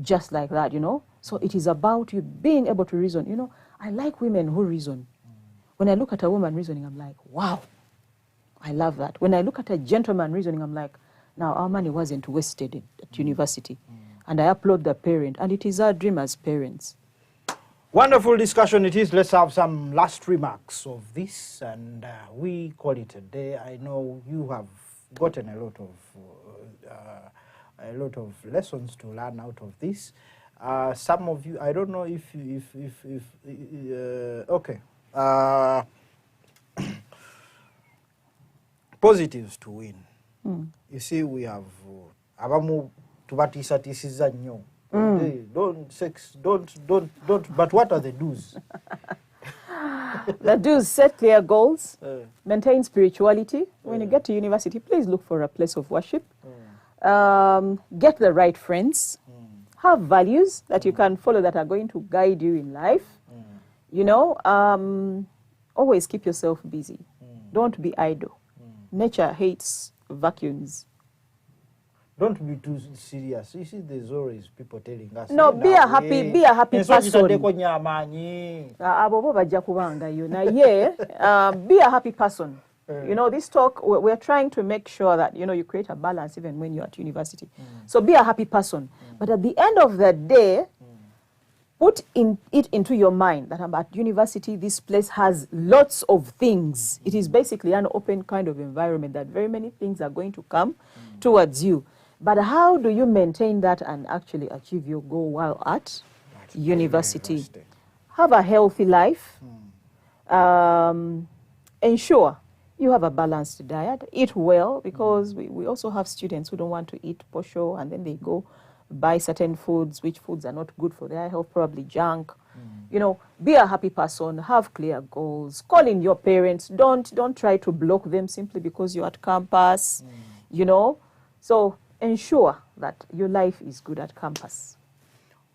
Just like that, you know. So it is about you being able to reason. You know, I like women who reason. When I look at a woman reasoning, I'm like, wow, I love that. When I look at a gentleman reasoning, I'm like, now our money wasn't wasted at university. And I applaud the parent, and it is our dream as parents. Wonderful discussion it is. Let's have some last remarks of this, and we call it a day. I know you have gotten a lot of lessons to learn out of this. Some of you, I don't know if okay. Positives to win. You see, we have abamu tubatisatisiza nnyo. Don't. But what are the do's? The do's: set clear goals, maintain spirituality. When you get to university, please look for a place of worship. Get the right friends. Have values that you can follow that are going to guide you in life. You know, always keep yourself busy. Don't be idle. Nature hates vacuums. Don't be too serious. You see, there's always people telling us. No, be a happy person. Be a happy person. You know, this talk, we're trying to make sure that, you know, you create a balance even when you're at university. So be a happy person. But at the end of the day, put it into your mind that I'm at university, this place has lots of things. It is basically an open kind of environment that very many things are going to come towards you. But how do you maintain that and actually achieve your goal while at university? Have a healthy life. Ensure you have a balanced diet. Eat well, because we also have students who don't want to eat posho, and then they go buy certain foods, which foods are not good for their health, probably junk. You know, be a happy person, have clear goals, call in your parents. Don't try to block them simply because you're at campus, you know. So ensure that your life is good at campus.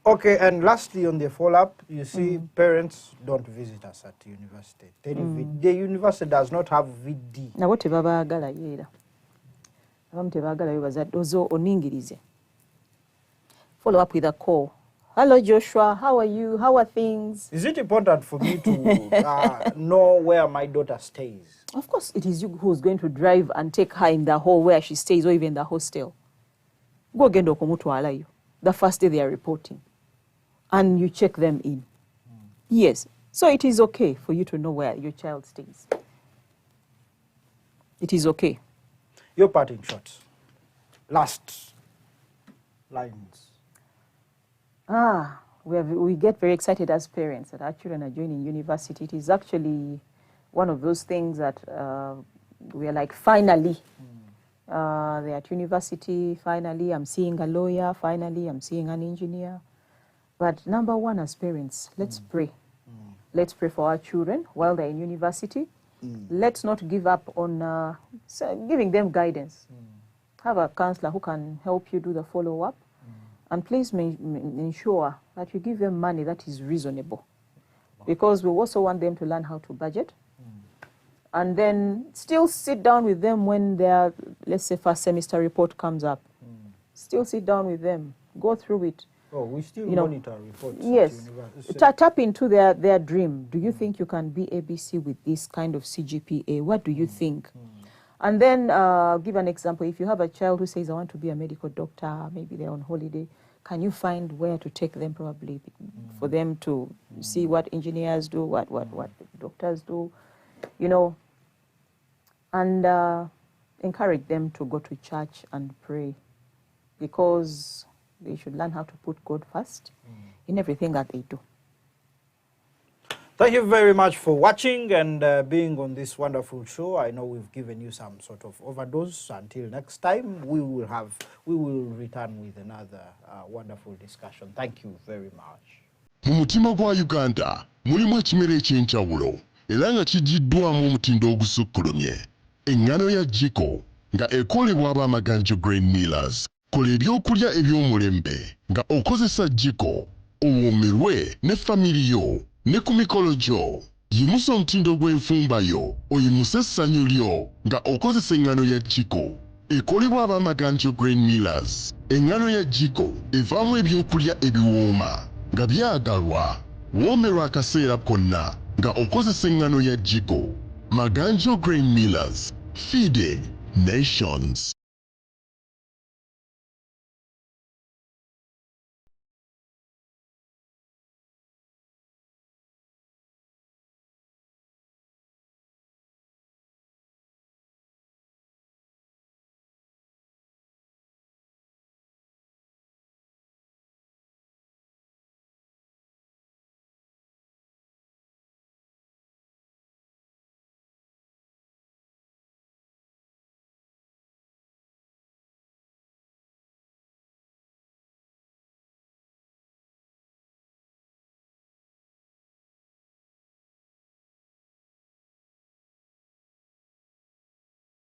Okay, and lastly on the follow-up, you see, parents don't visit us at university. The university does not have VD. Now what baba agala yera. Abamte bagala yobaza dozo oningirize. Follow up with a call. Hello Joshua, how are you? How are things? Is it important for me to know where my daughter stays? Of course, it is you who's going to drive and take her in the hall where she stays, or even the hostel. Go gendo kumutwala you. The first day they are reporting. And you check them in. Yes. So it is okay for you to know where your child stays. It is okay. Your parting shots. Last lines. We get very excited as parents that our children are joining university. It is actually one of those things that we are like, finally, they're at university, finally I'm seeing a lawyer, finally I'm seeing an engineer. But number one, as parents, let's pray. Let's pray for our children while they're in university. Let's not give up on giving them guidance. Have a counselor who can help you do the follow-up. And please ensure that you give them money that is reasonable. Because we also want them to learn how to budget. and then still sit down with them when their, let's say, first semester report comes up. Still sit down with them, go through it. Oh, we still You know, monitor reports. Yes. At Tap into their dream. Do you think you can be ABC with this kind of CGPA? What do you think? And then give an example. If you have a child who says, I want to be a medical doctor, maybe they're on holiday, can you find where to take them probably for them to see what engineers do, what doctors do, you know, and encourage them to go to church and pray, because they should learn how to put God first in everything that they do. Thank you very much for watching and being on this wonderful show. I know we've given you some sort of overdose. Until next time, we will return with another wonderful discussion. Thank you very much. Mu mutima gwa Uganda mulimu ekimera eky'enjawulo era nga kigiddwamu omutindo ogusukkulumye. Eŋŋano ya jiko nga ekolebwa ab'amaganjo grain millers. Kola ebyokulya eby'omulembe nga okozesa jiko, owoomerwe ne famiri yo ne ku mikolo gyo. Yimusa omutindo gw'enfumba yo oyimuse essanyu lyo nga okozesa eŋŋano ya jiko. Ekolebwa ab'amaganjo grain millers. Eŋŋano ya jiko evaamu ebyokulya ebiwooma nga byagalwa. Woomerwa akaseera konna nga okozesa eŋŋano ya jiko. Maganjo grain millers, feeding nations.